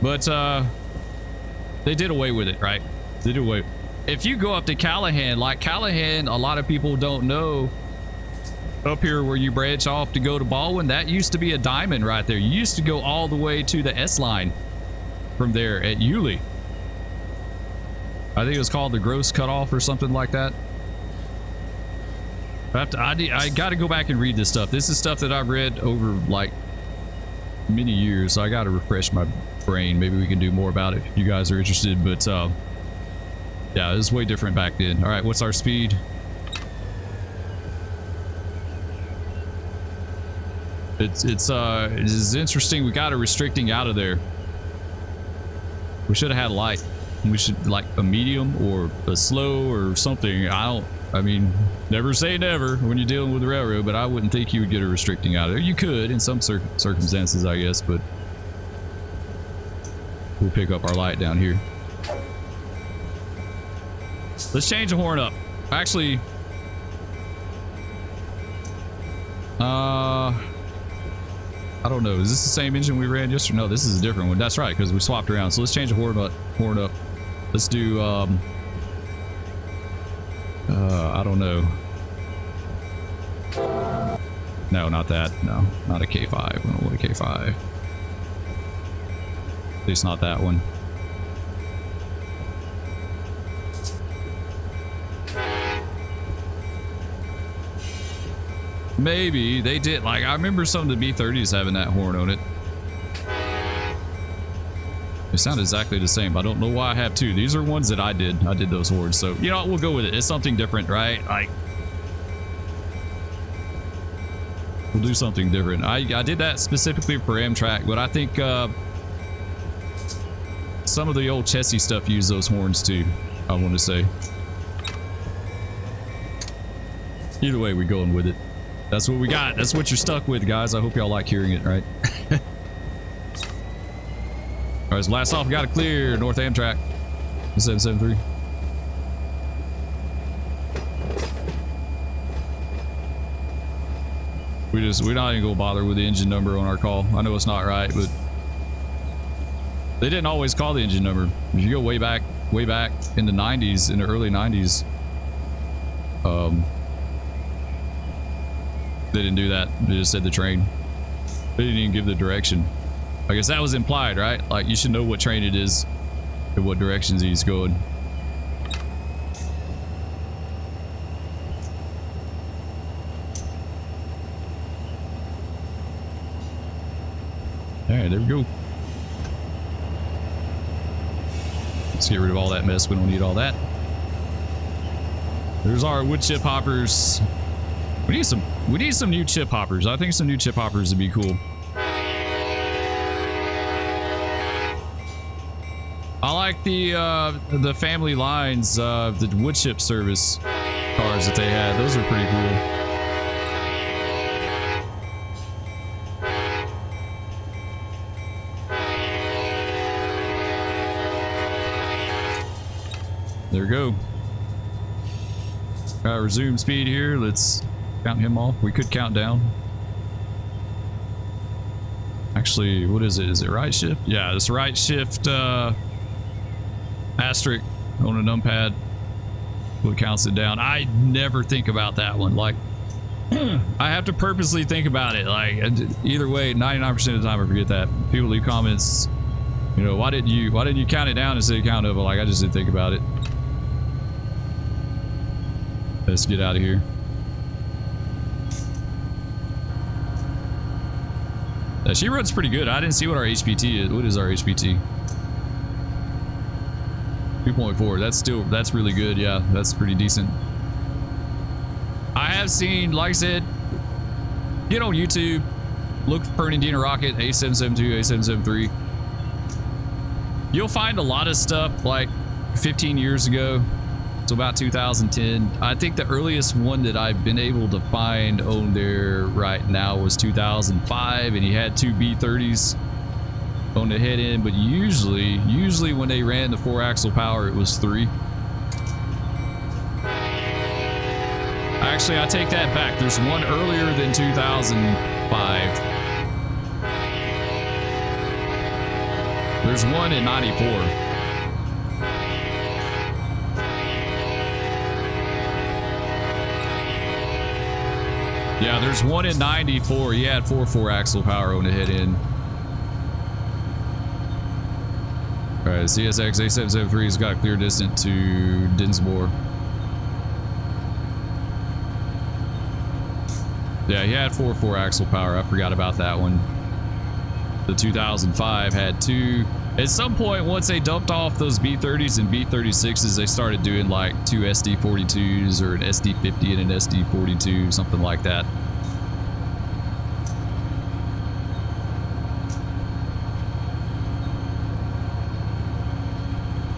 But they did away with it, right? They did away. If you go up to Callahan, like Callahan, a lot of people don't know, up here where you branch off to go to Baldwin, that used to be a diamond right there. You used to go all the way to the S line from there at Yulee. I think it was called the Gross Cutoff or something like that. I got to go back and read this stuff. This is stuff that I've read over like many years, so I got to refresh my brain. Maybe we can do more about it if you guys are interested. But yeah, it was way different back then. All right, what's our speed? It's interesting. We got a restricting out of there. We should have had a light. We should like a medium or a slow or something. I mean, never say never when you're dealing with the railroad, but I wouldn't think you would get a restricting out of there. You could in some circumstances, I guess, but we'll pick up our light down here. Let's change the horn up. Actually, I don't know. Is this the same engine we ran yesterday? No, this is a different one. That's right, because we swapped around. So let's change the horn up. Let's do, I don't know. No, not that. No, not a K5. We don't want a K5. At least not that one. Maybe they did. Like, I remember some of the B30s having that horn on it. They sound exactly the same. I don't know why I have two. These are ones that I did those horns. So, you know what? We'll go with it. It's something different, right? Like, we'll do something different. I did that specifically for Amtrak, but I think some of the old Chessie stuff use those horns too, I want to say. Either way, we're going with it. That's what we got. That's what you're stuck with, guys. I hope y'all like hearing it, right? right, let's blast off. Got it clear. North Amtrak. 773. We're not even gonna bother with the engine number on our call. I know it's not right, but they didn't always call the engine number. If you go way back in the 90s, in the early 90s, they didn't do that. They just said the train. They didn't even give the direction. I guess that was implied, right? Like you should know what train it is and what directions he's going. All right, there we go. Let's get rid of all that mess. We don't need all that. There's our wood chip hoppers. We need some new chip hoppers. I think some new chip hoppers would be cool. I like the family lines, the wood chip service cars that they had. Those are pretty cool. There we go. Resume speed here. Let's count him off. We could count down. Actually, what is it? Is it right shift? Yeah, it's right shift asterisk on a numpad. What counts it down? I never think about that one. Like, I have to purposely think about it. Like, either way, 99% of the time I forget that. People leave comments, you know, why didn't you count it down instead of count over? Like, I just didn't think about it. Let's get out of here. She runs pretty good. I didn't see what our HPT is. What is our HPT? 2.4. That's really good. Yeah, that's pretty decent. I have seen, like I said, get on YouTube, look for Fernandina Rocket, A772, A773. You'll find a lot of stuff like 15 years ago. So about 2010. I think the earliest one that I've been able to find on there right now was 2005, and he had two B30s on the head end, but usually when they ran the 4-axle power, it was 3. Actually, I take that back. There's one earlier than 2005. There's one in 94. Yeah, there's one in 94. He had 4-axle power on the head end. All right, CSX A773 has got a clear distance to Dinsmore. Yeah, he had 4-axle power. I forgot about that one. The 2005 had 2. At some point, once they dumped off those B30s and B36s, they started doing like 2 SD42s or an SD50 and an SD42, something like that.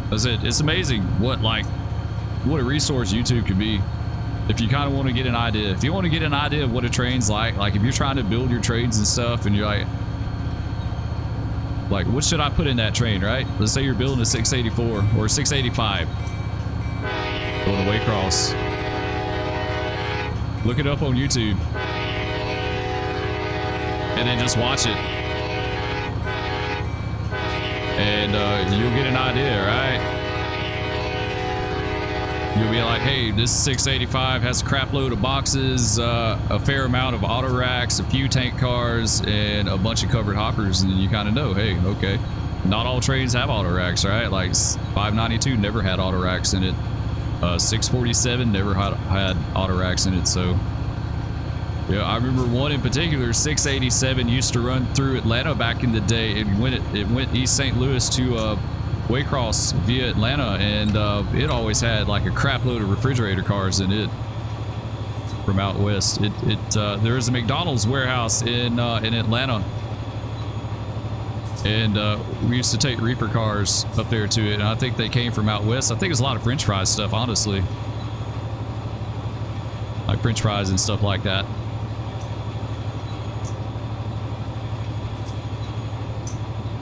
That's it. It's amazing what a resource YouTube could be if you kind of want to get an idea. If you want to get an idea of what a train's like if you're trying to build your trains and stuff, and you're like, what should I put in that train, right? Let's say you're building a 684 or 685. Going away cross. Look it up on YouTube. And then just watch it. And you'll get an idea, right? You'll be like, hey, this 685 has a crap load of boxes, a fair amount of auto racks, a few tank cars, and a bunch of covered hoppers, and you kind of know, hey, okay, not all trains have auto racks, right? Like 592 never had auto racks in it. 647 never had auto racks in it. So yeah, I remember one in particular, 687 used to run through Atlanta back in the day. It went East St. Louis to Waycross via Atlanta, and it always had like a crap load of refrigerator cars in it from out west. There is a McDonald's warehouse in Atlanta, and we used to take reefer cars up there to it, and I think they came from out west. I think it's a lot of French fries stuff, honestly, like French fries and stuff like that.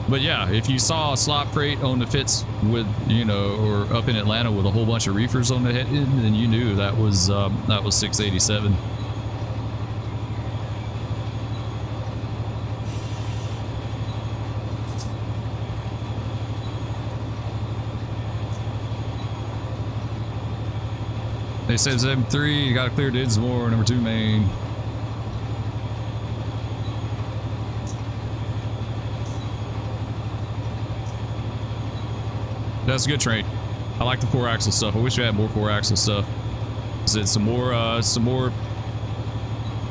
But yeah, if you saw a slop freight on the Fitz with, you know, or up in Atlanta with a whole bunch of reefers on the head, then you knew that was 687. They said 73, you got to clear Dinsmore, number 2 main. That's a good train. I like the 4-axle stuff. I wish we had more 4-axle stuff. Said some more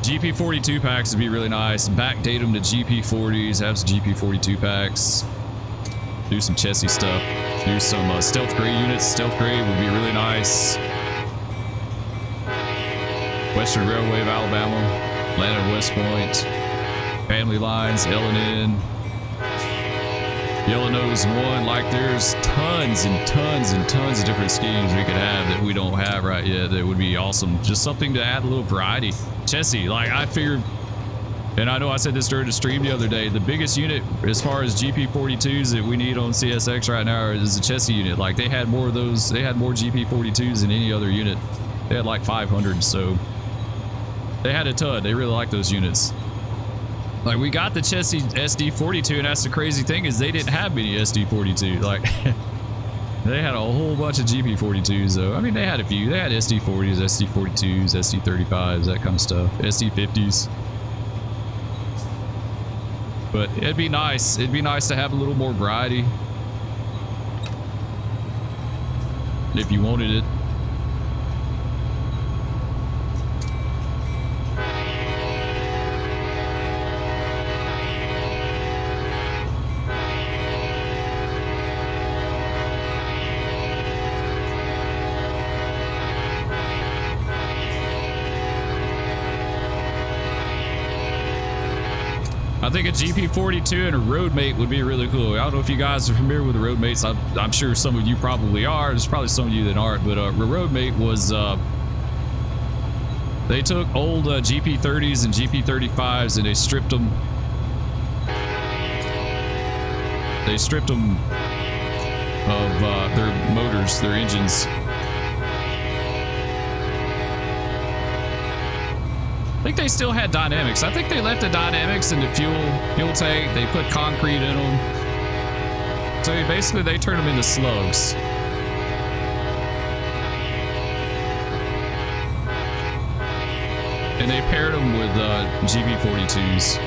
GP42 packs would be really nice. Backdate them to GP40s. Have some GP42 packs. Do some chessy stuff. Do some stealth gray units. Stealth gray would be really nice. Western Railway of Alabama, Atlanta West Point, Family Lines, L&N, Yellow Nose 1. Like, there's tons and tons and tons of different schemes we could have that we don't have right yet that would be awesome. Just something to add a little variety. Chessie, like, I figured, and I know I said this during the stream the other day, the biggest unit as far as GP42s that we need on CSX right now is the Chessie unit. Like, they had more of those, they had more GP42s than any other unit. They had like 500, so they had a ton. They really like those units. Like, we got the Chessie SD42, and that's the crazy thing is they didn't have many SD42. Like, they had a whole bunch of GP42s, though. I mean, they had a few. They had SD40s, SD42s, SD35s, that kind of stuff. SD50s. But it'd be nice. It'd be nice to have a little more variety. If you wanted it. I think a GP42 and a Roadmate would be really cool. I don't know if you guys are familiar with the Roadmates. I'm sure some of you probably are. There's probably some of you that aren't. But the Roadmate was... they took old GP30s and GP35s and they stripped them. They stripped them of their motors, their engines. I think they still had dynamics. I think they left the dynamics in the fuel tank. They put concrete in them. So basically they turned them into slugs. And they paired them with GP42s.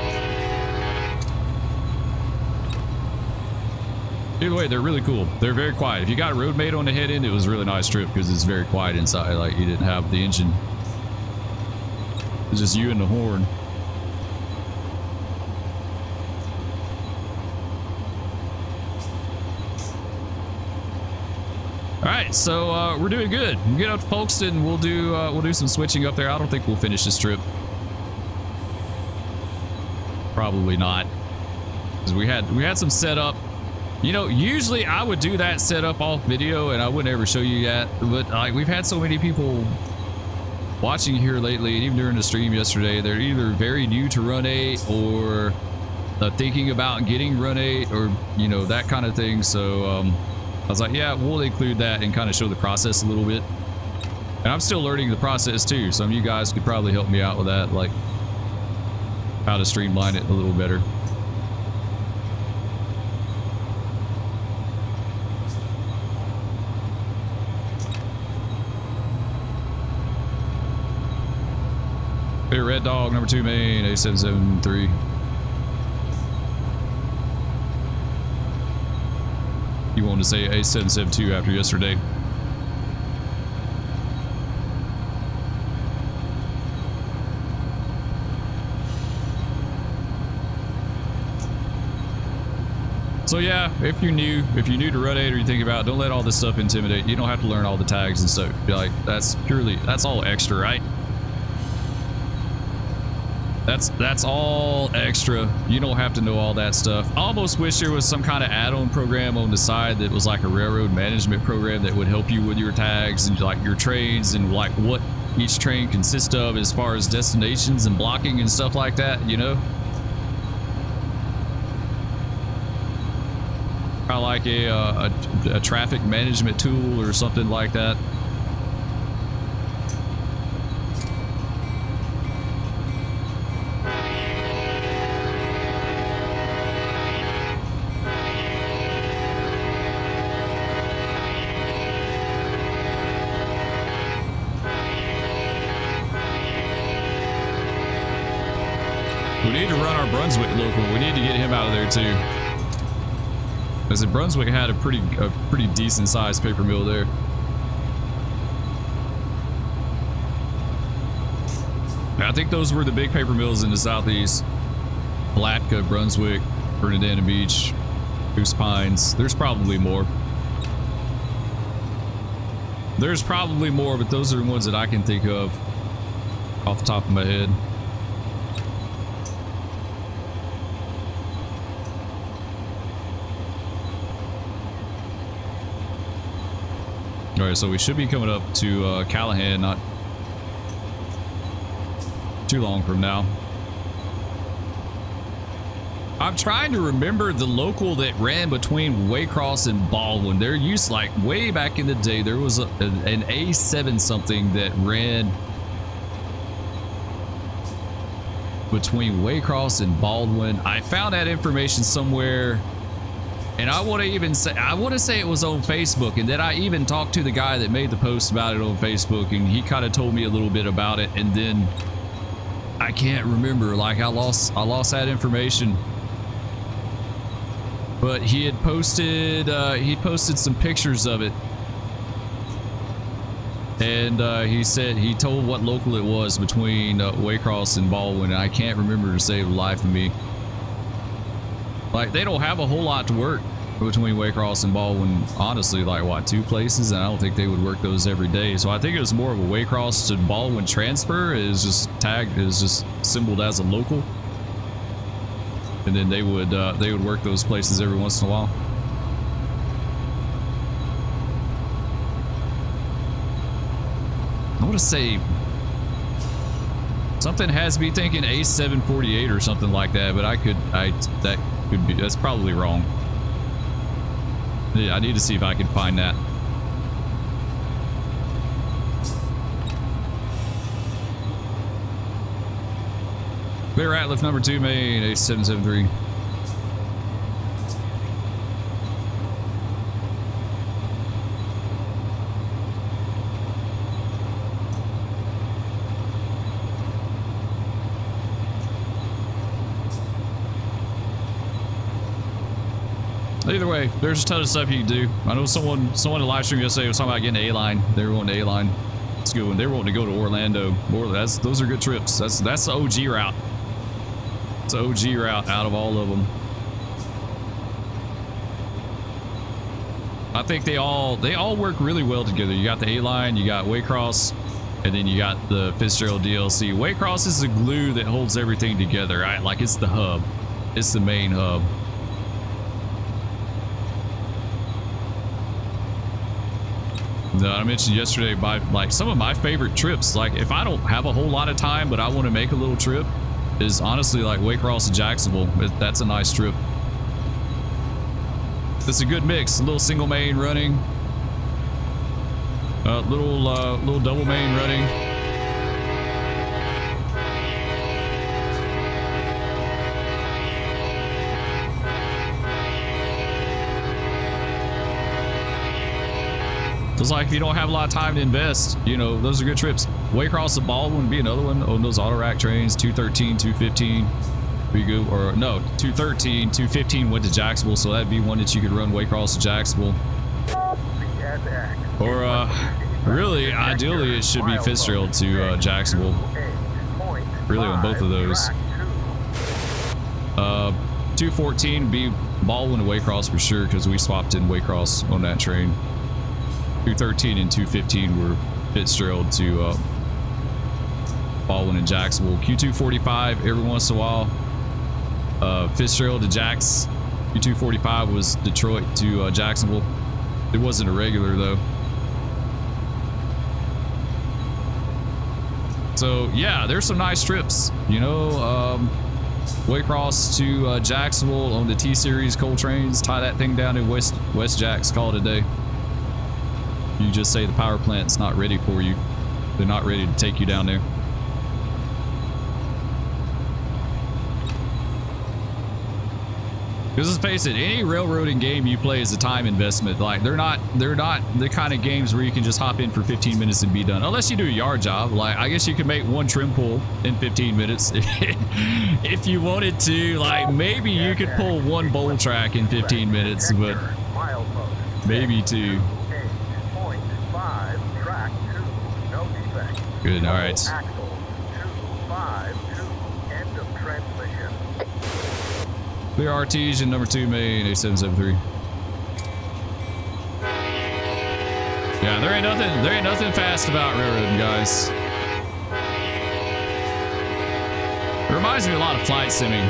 Either way, they're really cool. They're very quiet. If you got a Roadmate on the head end, it was a really nice trip because it's very quiet inside. Like, you didn't have the engine. It's just you and the horn. All right, so we're doing good. We'll get up to Folkston. We'll do some switching up there. I don't think we'll finish this trip. Probably not, because we had some setup. You know, usually I would do that setup off video, and I wouldn't ever show you that. But like, we've had so many people watching here lately, and even during the stream yesterday, they're either very new to Run 8 or thinking about getting Run 8 or, you know, that kind of thing. So I was like, yeah, we'll include that and kind of show the process a little bit. And I'm still learning the process too. Some of you guys could probably help me out with that, like how to streamline it a little better. Hey, Red Dog, number 2 main, A773. You wanted to say A772 after yesterday. So yeah, if you're new to Run 8 or you think about it, don't let all this stuff intimidate. You don't have to learn all the tags and stuff. Like, that's all extra, right? That's all extra. You don't have to know all that stuff. I almost wish there was some kind of add-on program on the side that was like a railroad management program that would help you with your tags and like your trains and like what each train consists of as far as destinations and blocking and stuff like that, you know? Kind of like a traffic management tool or something like that. We need to run our Brunswick local. We need to get him out of there too. Because Brunswick had a pretty decent sized paper mill there. I think those were the big paper mills in the southeast. Palatka, Brunswick, Fernandina Beach, Goose Pines. There's probably more. There's probably more, but those are the ones that I can think of off the top of my head. All right, so we should be coming up to Callahan not too long from now. I'm trying to remember the local that ran between Waycross and Baldwin. There used, like, way back in the day, there was an A7 something that ran between Waycross and Baldwin. I found that information somewhere. And I want to say it was on Facebook, and then I even talked to the guy that made the post about it on Facebook, and he kind of told me a little bit about it, and then I can't remember. Like, I lost that information. But he had posted some pictures of it, and he told what local it was between Waycross and Baldwin, and I can't remember to save the life of me. Like, they don't have a whole lot to work between Waycross and Baldwin, honestly. Like, what, 2 places? And I don't think they would work those every day. So I think it was more of a Waycross to Baldwin transfer. It is just tagged, it is just symboled as a local. And then they would work those places every once in a while. I want to say something has me thinking A748 or something like that, but that's probably wrong. Yeah, I need to see if I can find that. Clear Ratliff number 2 main A773. Either way, there's a ton of stuff you can do. I know someone in the live stream yesterday was talking about getting an A-line. They were wanting to A-line. It's good one. They were wanting to go to Orlando. Those are good trips. That's the OG route. It's the OG route out of all of them. I think they all work really well together. You got the A-line, you got Waycross, and then you got the Fitzgerald DLC. Waycross is the glue that holds everything together, right? Like, it's the hub. It's the main hub. I mentioned yesterday, like, some of my favorite trips, like, if I don't have a whole lot of time but I want to make a little trip, is honestly like Waycross and Jacksonville. That's a nice trip. It's a good mix. A little single main running, little double main running. It's like, if you don't have a lot of time to invest, you know, those are good trips. Waycross to Baldwin would be another one on those auto rack trains. 213, 215. We go, or no, 213, 215 went to Jacksonville, so that'd be one that you could run Waycross to Jacksonville. Or really, ideally, it should be Fitzgerald to Jacksonville. Really, on both of those. 214 would be Baldwin to Waycross for sure, because we swapped in Waycross on that train. 213 and 215 were Fitzgerald to Baldwin and Jacksonville. Q245 every once in a while. Fitzgerald to Jax. Q245 was Detroit to Jacksonville. It wasn't a regular though. So yeah, there's some nice trips. You know, Waycross to Jacksonville on the T-Series coal trains. Tie that thing down in West Jacks. Call it a day. You just say the power plant's not ready for you. They're not ready to take you down there. Because let's face it, any railroading game you play is a time investment. Like they're not the kind of games where you can just hop in for 15 minutes and be done. Unless you do a yard job. Like I guess you could make one trim pull in 15 minutes if you wanted to. Like maybe you could pull one bowl track in 15 minutes, but maybe two. Good. All right. Clear Artesian number 2 main 8773. Yeah, there ain't nothing fast about railroading, guys. It reminds me a lot of flight simming.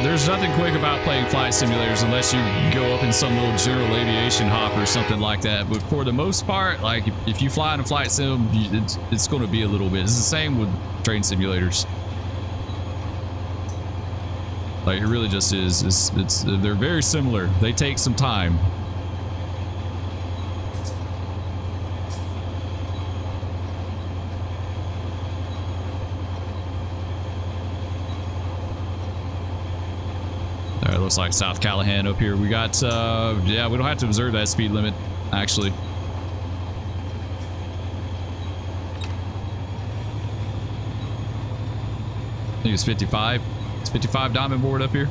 There's nothing quick about playing flight simulators unless you go up in some little general aviation hop or something like that. But for the most part, like if you fly in a flight sim, it's going to be a little bit. It's the same with train simulators. Like it really just is. They're very similar. They take some time. All right, looks like South Callahan up here. We got yeah, we don't have to observe that speed limit actually. I think it's 55. It's 55 Diamond Board up here.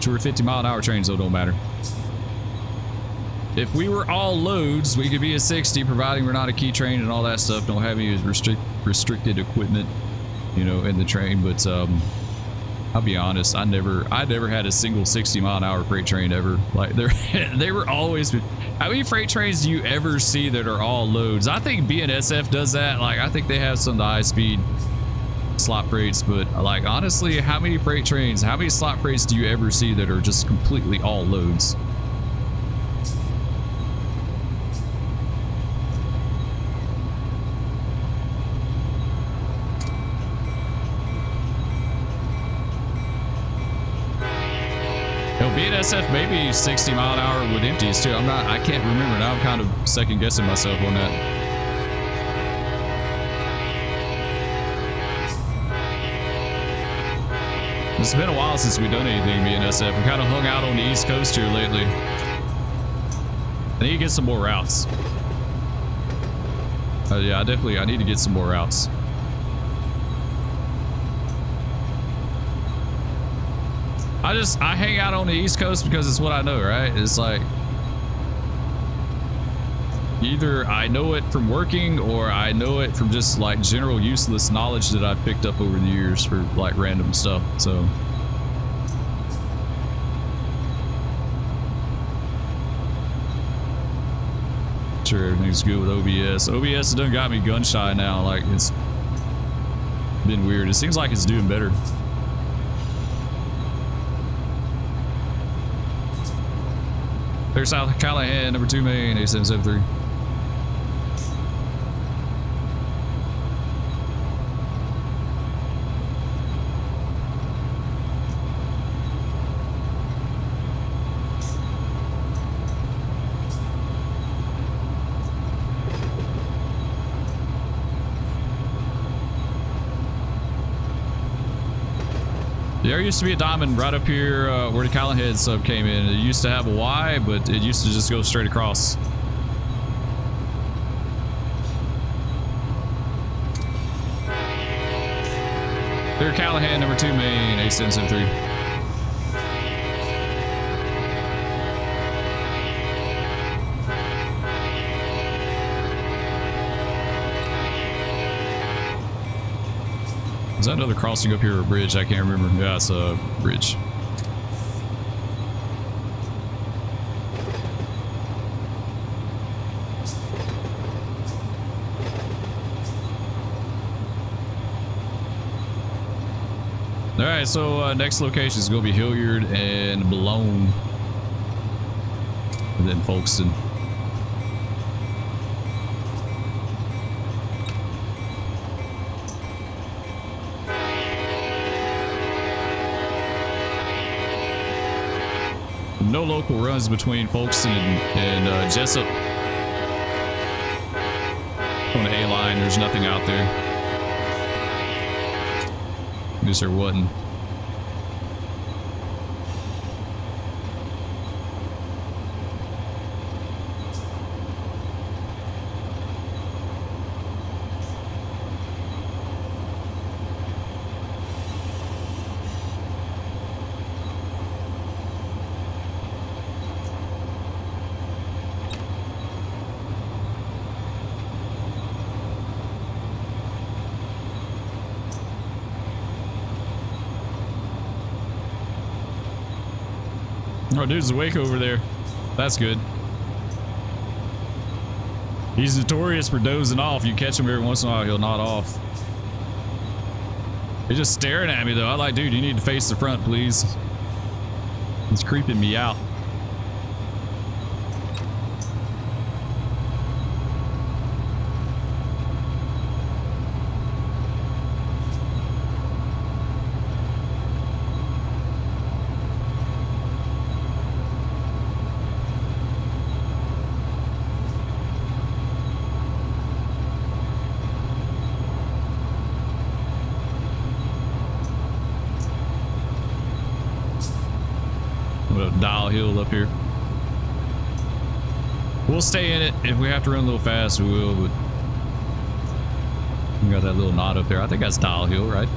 250 mile-an-hour trains, though, don't matter. If we were all loads, we could be at 60, providing we're not a key train and all that stuff. Don't have any restricted equipment, you know, in the train. But I'll be honest, I never had a single 60 mile-an-hour freight train ever. Like they were always. How many freight trains do you ever see that are all loads? I think BNSF does that. Like I think they have some of the high-speed slot freights, but like honestly, how many freight trains, how many slot freights do you ever see that are just completely all loads? You know, BNSF maybe 60 mile an hour with empties too. I can't remember now. I'm kind of second guessing myself on that. It's been a while since we've done anything BNSF. We kind of hung out on the East Coast here lately. I need to get some more routes. Yeah, I need to get some more routes. I hang out on the East Coast because it's what I know, right? It's like either I know it from working or I know it from just like general useless knowledge that I've picked up over the years for like random stuff. So sure everything's good with OBS. OBS done got me gun shy now. Like it's been weird. It seems like it's doing better. There's South Callahan, number 2 main, 8773. There used to be a diamond right up here where the Callahan sub came in. It used to have a Y, but it used to just go straight across. There, Callahan, number 2 main, 8773. Is that another crossing up here or a bridge? I can't remember. Yeah, it's a bridge. All right, so next location is going to be Hilliard and Malone, and then Folkston. no local runs between Folkston and Jessup. On the A line, there's nothing out there. At least there wasn't. Oh, dude's awake over there. That's good. He's notorious for dozing off. You catch him every once in a while, he'll nod off. He's just staring at me, though. I'm like, dude, you need to face the front, please. He's creeping me out. Dial hill up here. We'll stay in it. If we have to run a little fast, we will, but we got that little knot up there. I think that's Dial Hill, right?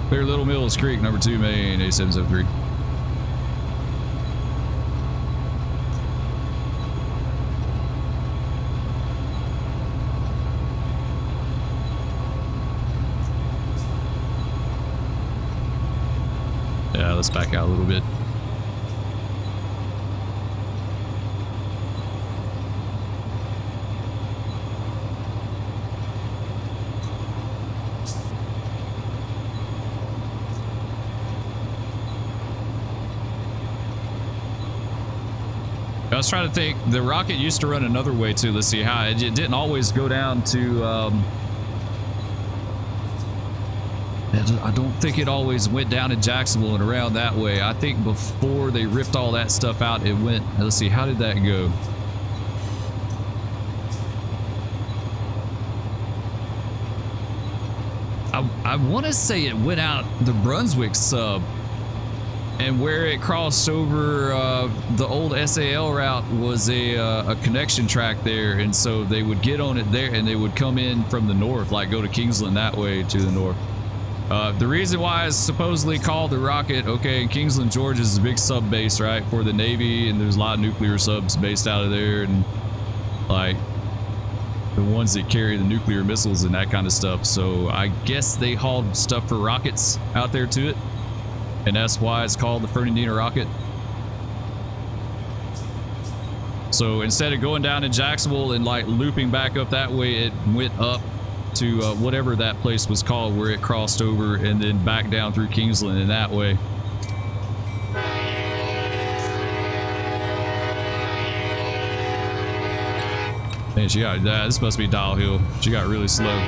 Clear Little Mills Creek, number 2 main, A773. Yeah, let's back out a little bit. I was trying to think, the Rocket used to run another way too. Let's see how it didn't always go down to I don't think it always went down to Jacksonville and around that way. I think before they ripped all that stuff out, it went, let's see, how did that go? I want to say it went out the Brunswick sub, and where it crossed over the old SAL route was a connection track there, and so they would get on it there and they would come in from the north, like go to Kingsland that way to the north. The reason why it's supposedly called the Rocket, okay, Kingsland, Georgia is a big sub base, right, for the Navy, and there's a lot of nuclear subs based out of there, and like the ones that carry the nuclear missiles and that kind of stuff. So I guess they hauled stuff for rockets out there to it, and that's why it's called the Fernandina Rocket. So instead of going down to Jacksonville and like looping back up that way, it went up to whatever that place was called where it crossed over, and then back down through Kingsland in that way. Man, she got this must be Dial Hill. She got really slow.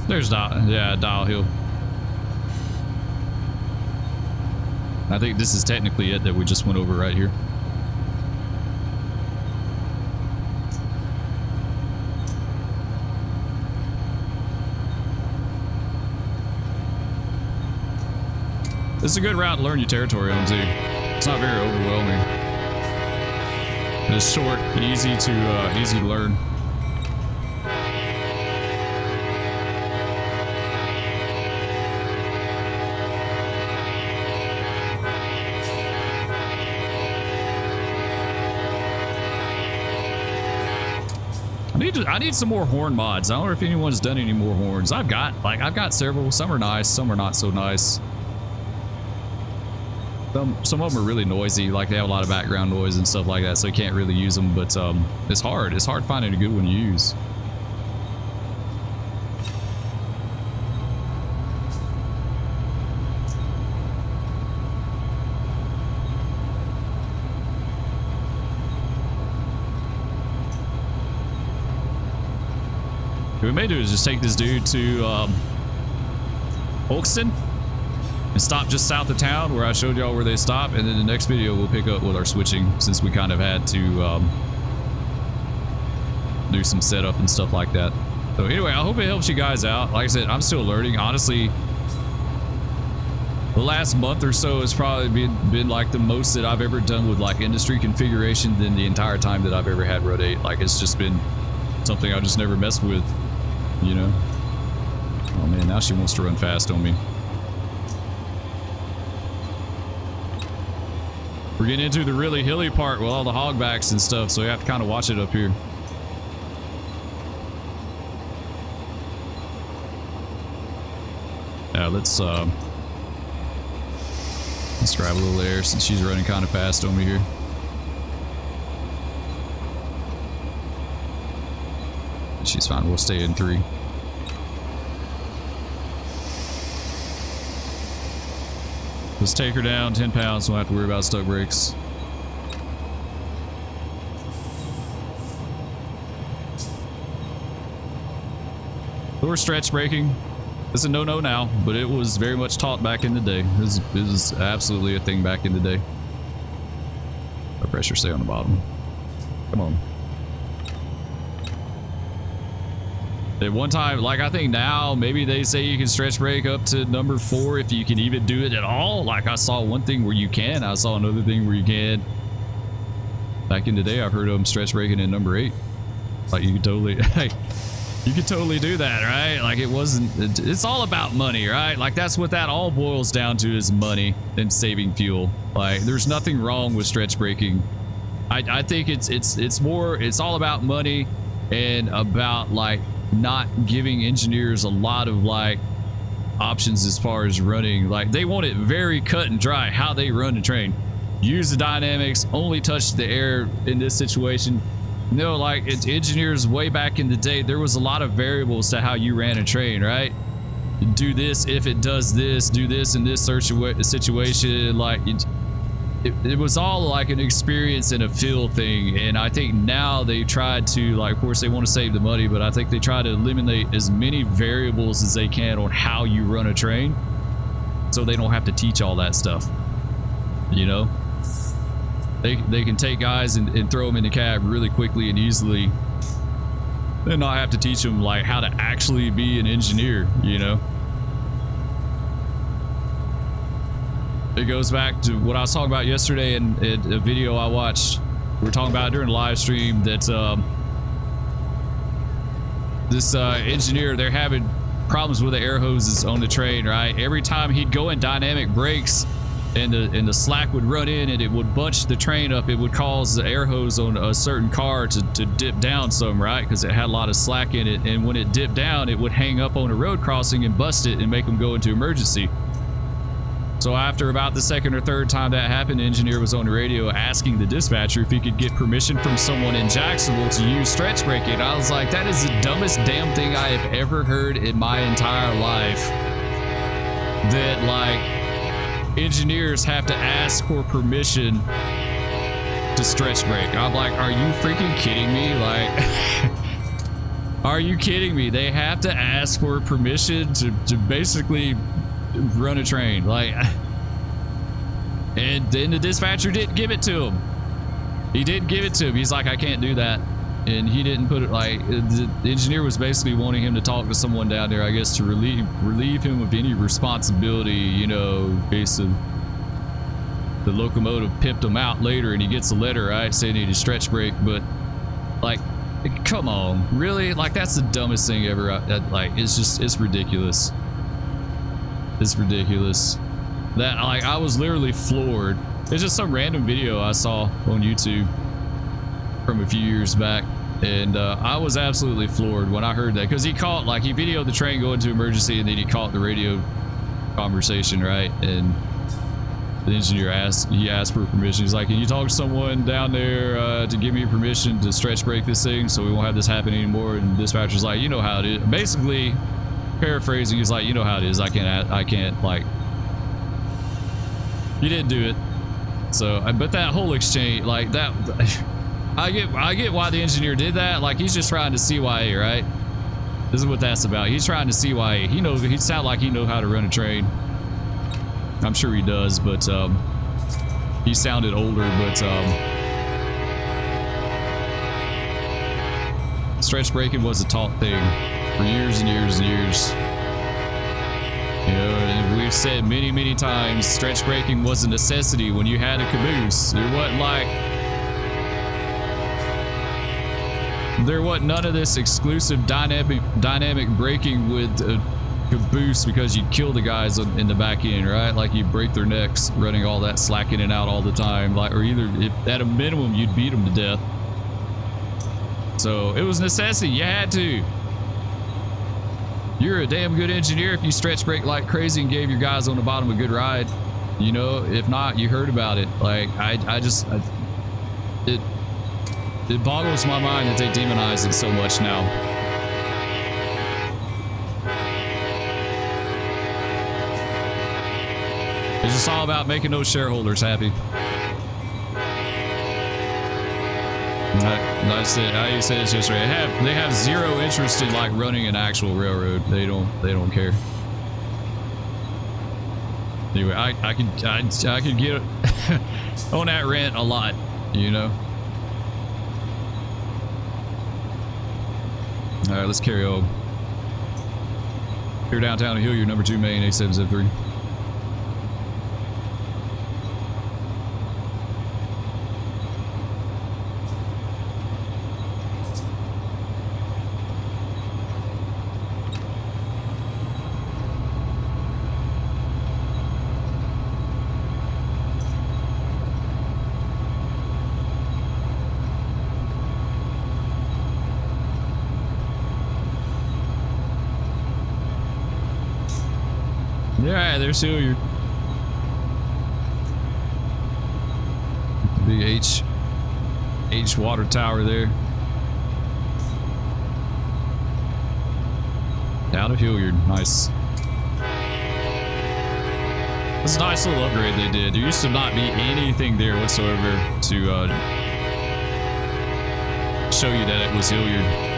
There's Dial Hill. I think this is technically it that we just went over right here. This is a good route to learn your territory on too. It's not very overwhelming. It's short, easy to learn. I need some more horn mods. I don't know if anyone's done any more horns. I've got several. Some are nice, some are not so nice. Some of them are really noisy, like they have a lot of background noise and stuff like that, so you can't really use them. But it's hard finding a good one to use. What we may do is just take this dude to Folkston and stop just south of town where I showed y'all where they stop, and then the next video we'll pick up with our switching, since we kind of had to do some setup and stuff like that. So anyway, I hope it helps you guys out. Like I said, I'm still learning. Honestly, the last month or so has probably been like the most that I've ever done with like industry configuration than the entire time that I've ever had Road 8. Like, it's just been something I just never messed with, you know. Oh man, now she wants to run fast on me. We're getting into the really hilly part with all the hogbacks and stuff, so you have to kind of watch it up here. Yeah, let's grab a little air since she's running kind of fast on me here. She's fine. We'll stay in 3. Let's take her down 10 pounds, so we don't have to worry about stuck brakes. Or stretch braking. It's a no-no now, but it was very much taught back in the day. It was absolutely a thing back in the day. Our pressure stay on the bottom. Come on. At one time, like I think now, maybe they say you can stretch brake up to number 4 if you can even do it at all. Like I saw one thing where you can, I saw another thing where you can. Back in the day, I've heard of them stretch braking in number 8. Like you could totally, hey, you could totally do that, right? Like it wasn't, it's all about money, right? Like that's what that all boils down to, is money and saving fuel. Like there's nothing wrong with stretch braking. I think it's more, it's all about money and about like not giving engineers a lot of like options as far as running. Like they want it very cut and dry how they run the train. Use the dynamics, only touch the air in this situation. You know, like it's engineers way back in the day, there was a lot of variables to how you ran a train, right? Do this if it does this, do this in this situation. Like it was all like an experience and a feel thing. And I think now they tried to, like, of course they want to save the money, but I think they try to eliminate as many variables as they can on how you run a train, so they don't have to teach all that stuff, you know. They can take guys and throw them in the cab really quickly and easily, and not have to teach them like how to actually be an engineer, you know. It goes back to what I was talking about yesterday in a video I watched. We were talking about during the live stream that this engineer, they're having problems with the air hoses on the train, right? Every time he'd go in dynamic brakes and the slack would run in and it would bunch the train up, it would cause the air hose on a certain car to dip down some, right? Because it had a lot of slack in it, and when it dipped down, it would hang up on a road crossing and bust it and make them go into emergency. So after about the second or third time that happened, the engineer was on the radio asking the dispatcher if he could get permission from someone in Jacksonville to use stretch braking. I was like, that is the dumbest damn thing I have ever heard in my entire life. That like engineers have to ask for permission to stretch brake. I'm like, are you freaking kidding me? Like, are you kidding me? They have to ask for permission to basically run a train, like, and then the dispatcher didn't give it to him. He didn't give it to him. He's like, I can't do that, and he didn't put it. Like the engineer was basically wanting him to talk to someone down there, I guess, to relieve him of any responsibility, you know, in case of the locomotive pimped him out later, and he gets a letter, right, saying he need a stretch brake. But like, come on, really? Like that's the dumbest thing ever. Like it's ridiculous. It's ridiculous. That, like, I was literally floored. It's just some random video I saw on YouTube from a few years back, And I was absolutely floored when I heard that, because he caught, like, he videoed the train going to emergency, and then he caught the radio conversation, right? And the engineer asked for permission. He's like, can you talk to someone down there to give me permission to stretch brake this thing so we won't have this happen anymore? And the dispatcher's like, you know how it is. Basically, paraphrasing, he's like, you know how it is. I can't, like, you didn't do it. So, but that whole exchange, like, that, I get why the engineer did that. Like, he's just trying to CYA, right? This is what that's about. He's trying to CYA. He sounds like he knows how to run a train. I'm sure he does, but he sounded older. But stretch braking was a taught thing for years and years and years. You know, and we've said many, many times, stretch braking was a necessity when you had a caboose. There wasn't none of this exclusive dynamic braking with a caboose, because you'd kill the guys in the back end, right? Like, you'd break their necks running all that, slacking it out all the time. Like, or either, at a minimum, you'd beat them to death. So it was necessity. You had to. You're a damn good engineer if you stretch brake like crazy and gave your guys on the bottom a good ride. You know, if not, you heard about it. Like, it boggles my mind that they demonize it so much now. It's just all about making those shareholders happy. I said this yesterday. They have zero interest in, like, running an actual railroad. They don't care. Anyway, I could get on that rant a lot, you know. All right, let's carry on. Here downtown Hilliard, number 2 main, A703. Yeah, there's Hilliard. Big H water tower there. Down to Hilliard. Nice. It's a nice little upgrade they did. There used to not be anything there whatsoever to show you that it was Hilliard.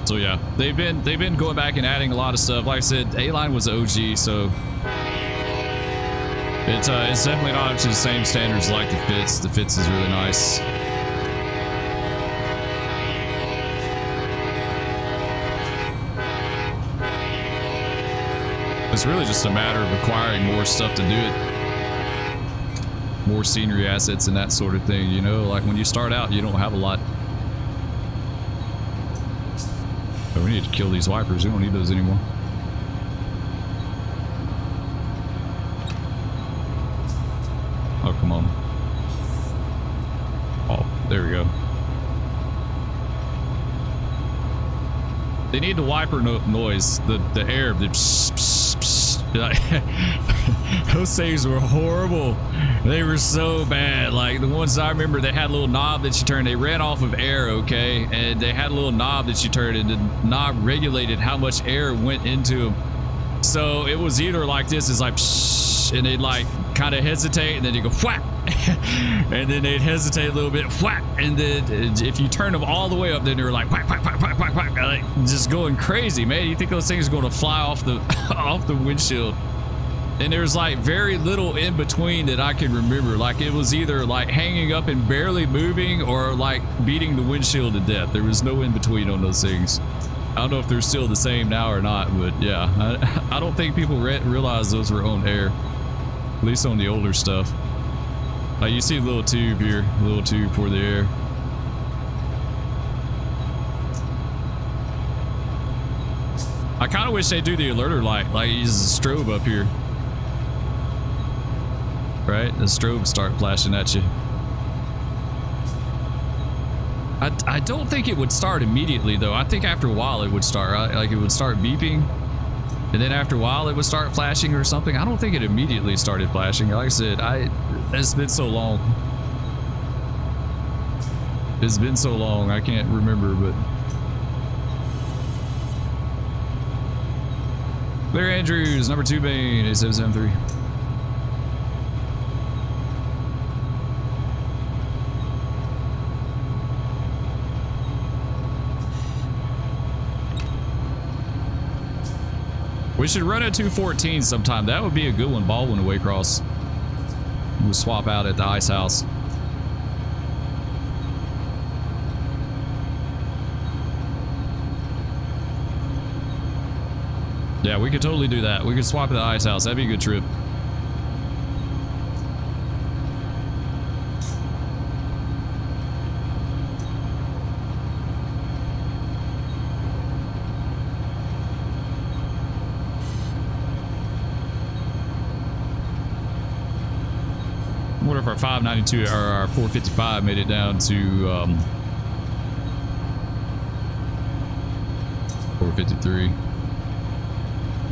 So yeah, they've been going back and adding a lot of stuff. Like I said, A-Line was OG, so it's definitely not up to the same standards like the Fitz. The Fitz is really nice. It's really just a matter of acquiring more stuff to do it, more scenery assets and that sort of thing. You know, like when you start out, you don't have a lot. We need to kill these wipers. We don't need those anymore. Oh, come on. Oh, there we go. They need the wiper noise, the air, the pss, pss, pss. Those things were horrible. They were so bad. Like the ones I remember, they had a little knob that you turned. They ran off of air, okay, and they had a little knob that you turned, and the knob regulated how much air went into them. So it was either like this, is like psh, and they'd like kind of hesitate, and then you go whack, and then they'd hesitate a little bit, whack, and then if you turn them all the way up, then they were like whack, whack, whack, whack, whack, whack, like just going crazy, man. You think those things are going to fly off the off the windshield? And there's like very little in between that I can remember. Like it was either like hanging up and barely moving, or like beating the windshield to death. There was no in between on those things. I don't know if they're still the same now or not, but yeah, I don't think people realize those were on air, at least on the older stuff. Like you see a little tube here, a little tube for the air. I kind of wish they do the alerter light, like use a strobe up here. Right? The strobe start flashing at you. I don't think it would start immediately though. I think after a while it would start, right? Like it would start beeping, and then after a while it would start flashing or something. I don't think it immediately started flashing. Like I said, it's been so long. It's been so long, I can't remember, but Claire Andrews, number 2 main, 8773. We should run a 214 sometime. That would be a good one. Baldwin away cross. We'll swap out at the ice house. Yeah, we could totally do that. We could swap at the ice house. That'd be a good trip. What if our 592 or our 455 made it down to 453,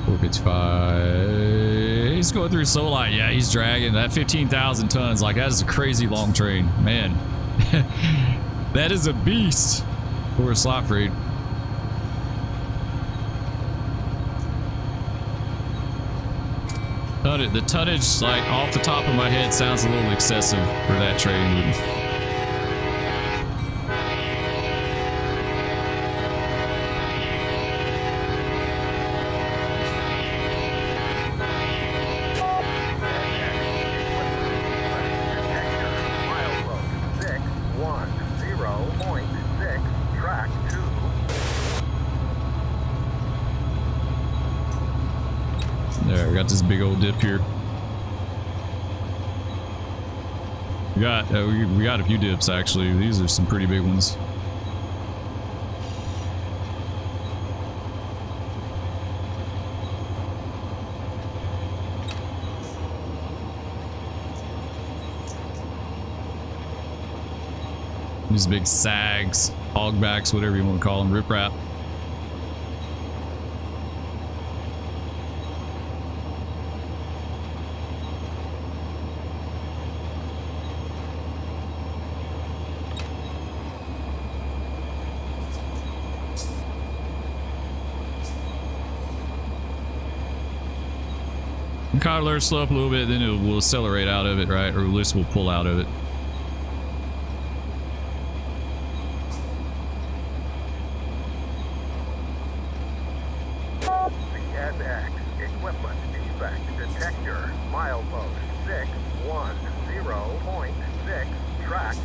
455? He's going through so light. Yeah, he's dragging that 15,000 tons. Like, that is a crazy long train, man. That is a beast for a slot freight. The tonnage, like off the top of my head, sounds a little excessive for that train. There, we got this big old dip here. We got a few dips actually. These are some pretty big ones. These big sags, hogbacks, whatever you want to call them, riprap. Kind of let her slow up a little bit, then it will accelerate out of it, right? Or at least we'll pull out of it. CSX equipment defect detector milepost 610.6 track 2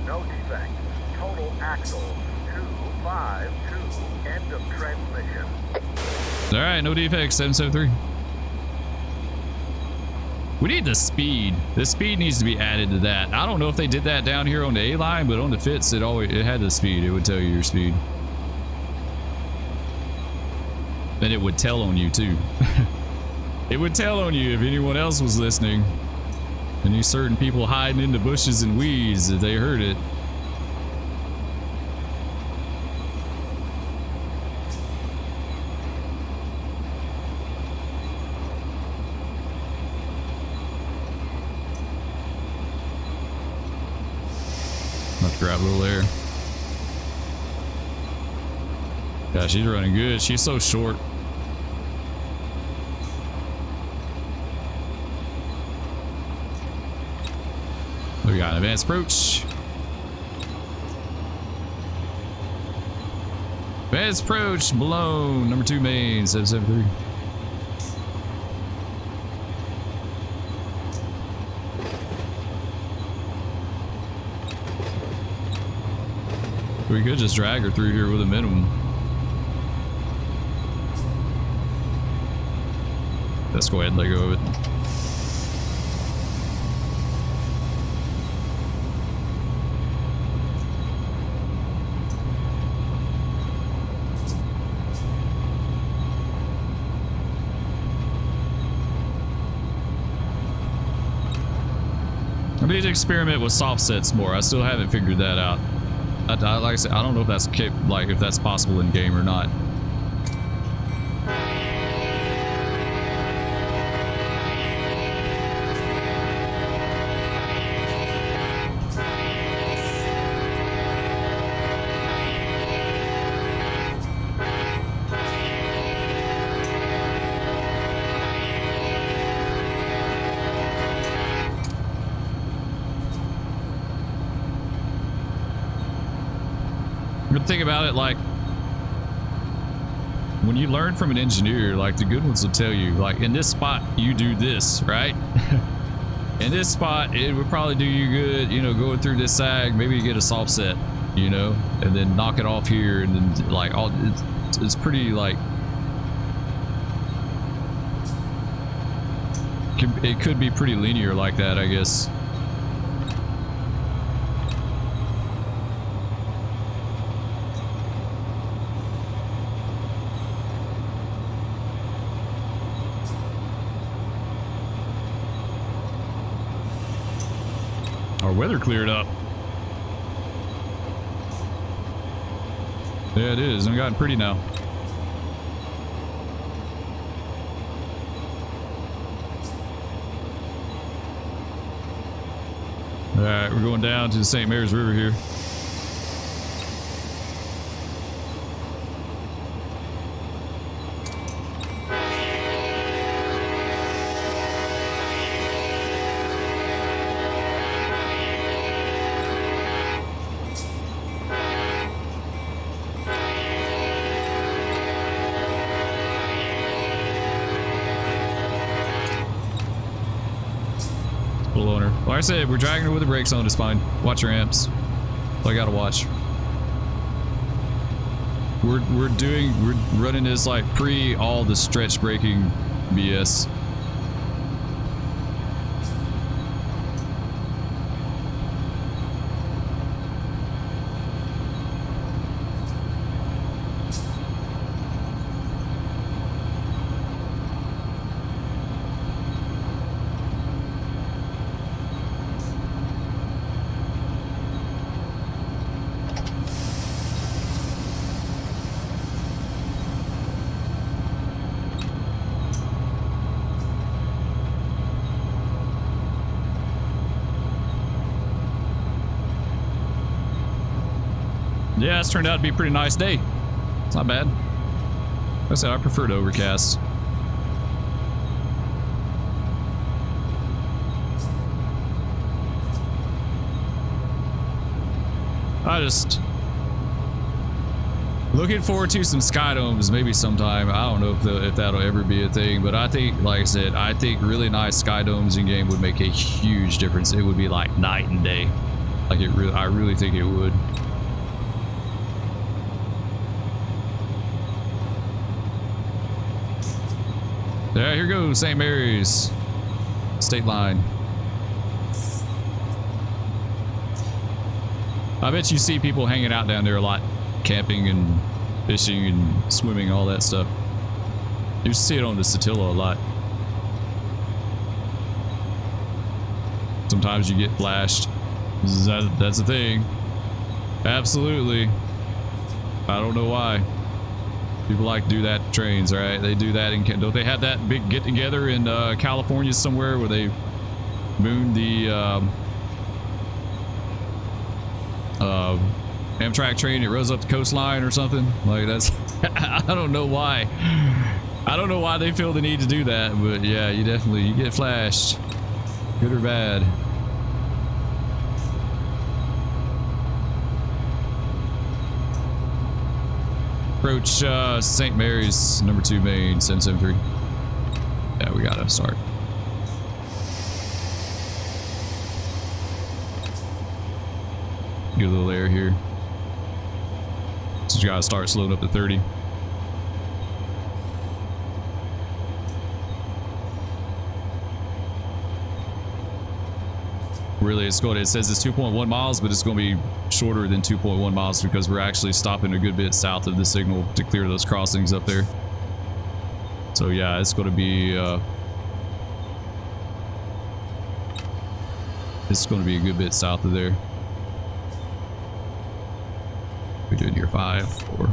no defect total axles 252 end of transmission. All right, no defects. 773. We need the speed. The speed needs to be added to that. I don't know if they did that down here on the A line, but on the Fitz, it had the speed. It would tell you your speed. And it would tell on you too. It would tell on you if anyone else was listening. Any certain people hiding in the bushes and weeds, if they heard it. Grab a little air. Yeah, she's running good. She's so short. We got an advanced approach. Advanced approach blown. Number 2 main 773. We could just drag her through here with a minimum. Let's go ahead and let go of it. I need to experiment with soft sets more. I still haven't figured that out. Like I said, I don't know if that's if that's possible in game or not. Good thing about it, like, when you learn from an engineer, like, the good ones will tell you, like, in this spot, you do this, right? In this spot, it would probably do you good, you know, going through this sag, maybe you get a soft set, you know, and then knock it off here, and then, like, it's pretty, like, it could be pretty linear like that, I guess. Our weather cleared up. Yeah, it is. It's gotten pretty now. All right, we're going down to the St. Mary's River here. Like I said, we're dragging her with the brakes on. It's fine. Watch your amps. So I gotta watch. We're running this like pre all the stretch braking BS. Yeah, it's turned out to be a pretty nice day. It's not bad. Like I said, I prefer to overcast. I just looking forward to some sky domes maybe sometime. I don't know if that'll ever be a thing, but I think, like I said, I think really nice sky domes in game would make a huge difference. It would be like night and day. Like it really, I really think it would. Yeah, here goes St. Mary's state line. I bet you see people hanging out down there a lot, camping and fishing and swimming, all that stuff. You see it on the Satilla a lot. Sometimes you get flashed. That's the thing. Absolutely. I don't know why. People like to do that to trains, right? They do that in... Don't they have that big get-together in California somewhere where they mooned the Amtrak train? It rose up the coastline or something? Like, that's... I don't know why. I don't know why they feel the need to do that, but yeah, you get flashed. Good or bad. Approach St. Mary's, number 2 main, 773. Yeah, we gotta start. Get a little air here. So you gotta start slowing up to 30. Really, it says it's 2.1 miles, but it's going to be shorter than 2.1 miles because we're actually stopping a good bit south of the signal to clear those crossings up there. So yeah, it's going to be It's going to be a good bit south of there. We're doing year 5, 4.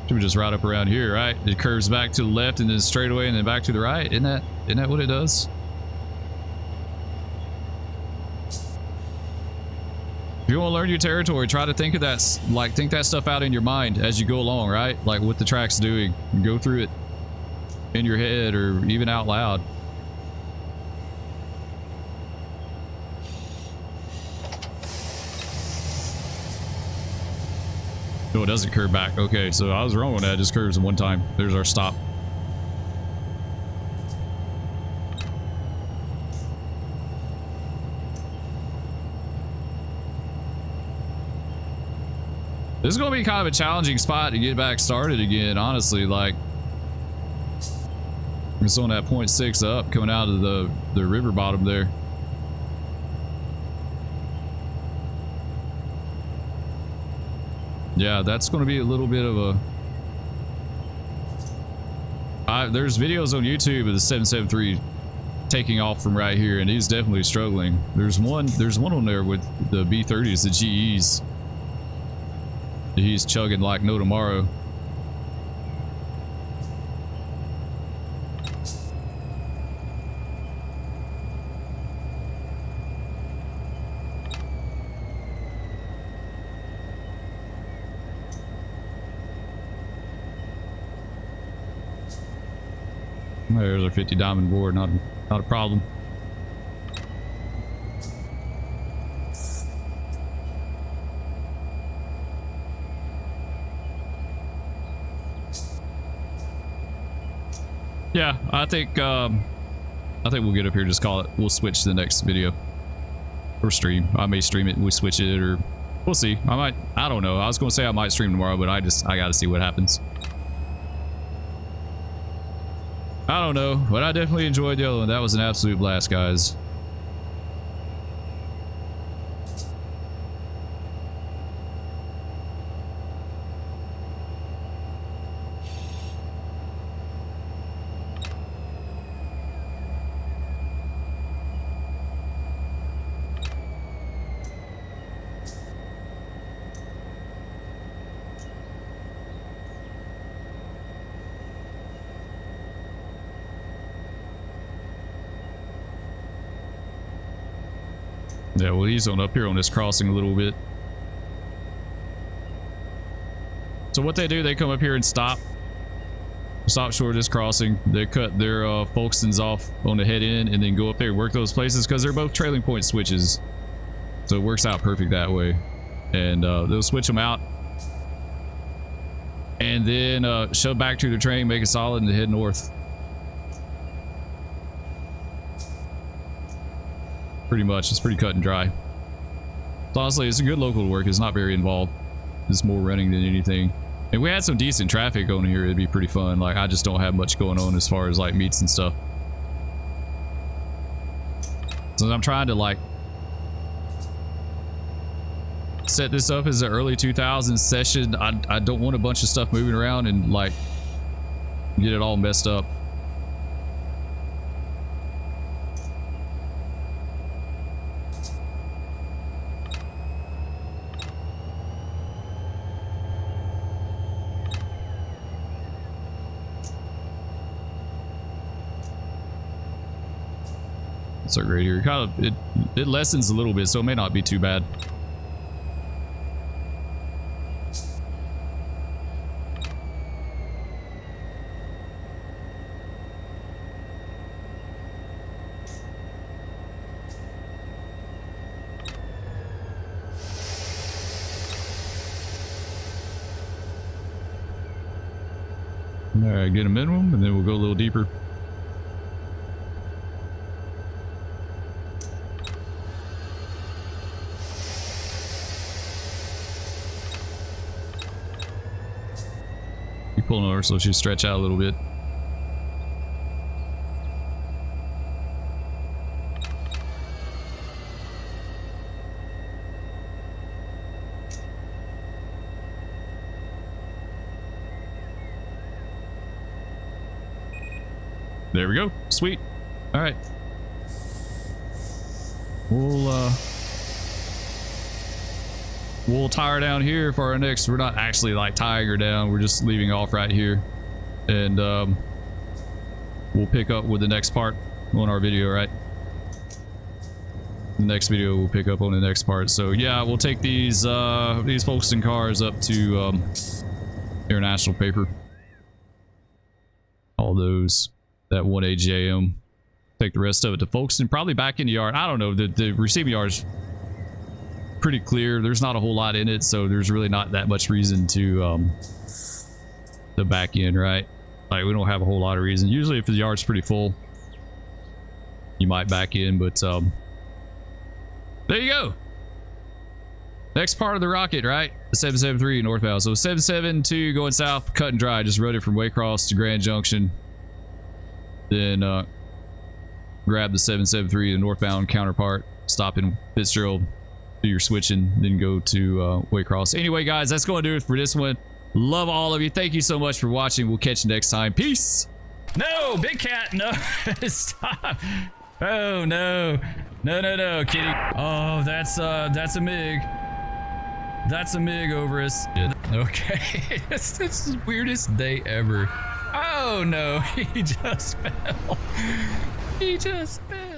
Should we just ride up around here, right? It curves back to the left and then straight away and then back to the right. Isn't that what it does? If you want to learn your territory, try to think of that, like think that stuff out in your mind as you go along, right? Like what the track's doing. Go through it in your head or even out loud. No, it doesn't curve back. Okay, so I was wrong on that. It just curves in one time. There's our stop. This is going to be kind of a challenging spot to get back started again, honestly. Like, it's on that 0.6 up coming out of the river bottom there. Yeah, that's going to be a little bit of a... there's videos on YouTube of the 773 taking off from right here, and he's definitely struggling. There's one on there with the B30s, the GEs. He's chugging like no tomorrow. There's our 50 diamond board, not a problem. Yeah, I think we'll get up here, just call it. We'll switch to the next video or stream. I may stream it and we switch it, or we'll see. I don't know. I was gonna say I might stream tomorrow, but I gotta see what happens. I don't know, but I definitely enjoyed the other one. That was an absolute blast, guys. Yeah, well, he's on up here on this crossing a little bit. So what they do, they come up here and stop short of this crossing. They cut their Folkstons off on the head end and then go up there and work those places because they're both trailing point switches. So it works out perfect that way. And they'll switch them out and then shove back to the train, make it solid, and head north. Pretty much. It's pretty cut and dry. So honestly, it's a good local to work. It's not very involved. It's more running than anything. If we had some decent traffic on here, it'd be pretty fun. Like, I just don't have much going on as far as like meets and stuff. So I'm trying to like set this up as an early 2000s session. I don't want a bunch of stuff moving around and like get it all messed up. So right here, kind of it lessens a little bit, so it may not be too bad. All right, get a minimum, and then we'll go a little deeper. Pulling over so she stretch out a little bit. There we go. Sweet. All right. We'll tie her down here for our next. We're not actually like tying her down. We're just leaving off right here, and we'll pick up with the next part on our video, right? The next video we'll pick up on the next part. So yeah, we'll take these Folkston cars up to international paper. All those, that 1 AJM. Take the rest of it to Folkston, probably back in the yard. I don't know, the receiving yard's pretty clear. There's not a whole lot in it, so there's really not that much reason to back in, right? Like, we don't have a whole lot of reason. Usually if the yard's pretty full, you might back in, but there you go. Next part of the Rocket, right? The 773 northbound. So 772 going south, cut and dry. Just rode it from Waycross to Grand Junction. Then grab the 773, the northbound counterpart, stop in Fitzgerald, do your switching, then go to Waycross. Anyway, guys, that's going to do it for this one. Love all of you. Thank you so much for watching. We'll catch you next time. Peace. No, big cat. No, stop. Oh, no. No, kitty. Oh, that's a MiG. That's a MiG over us. Okay. It's the weirdest day ever. Oh, no. He just fell. He just fell.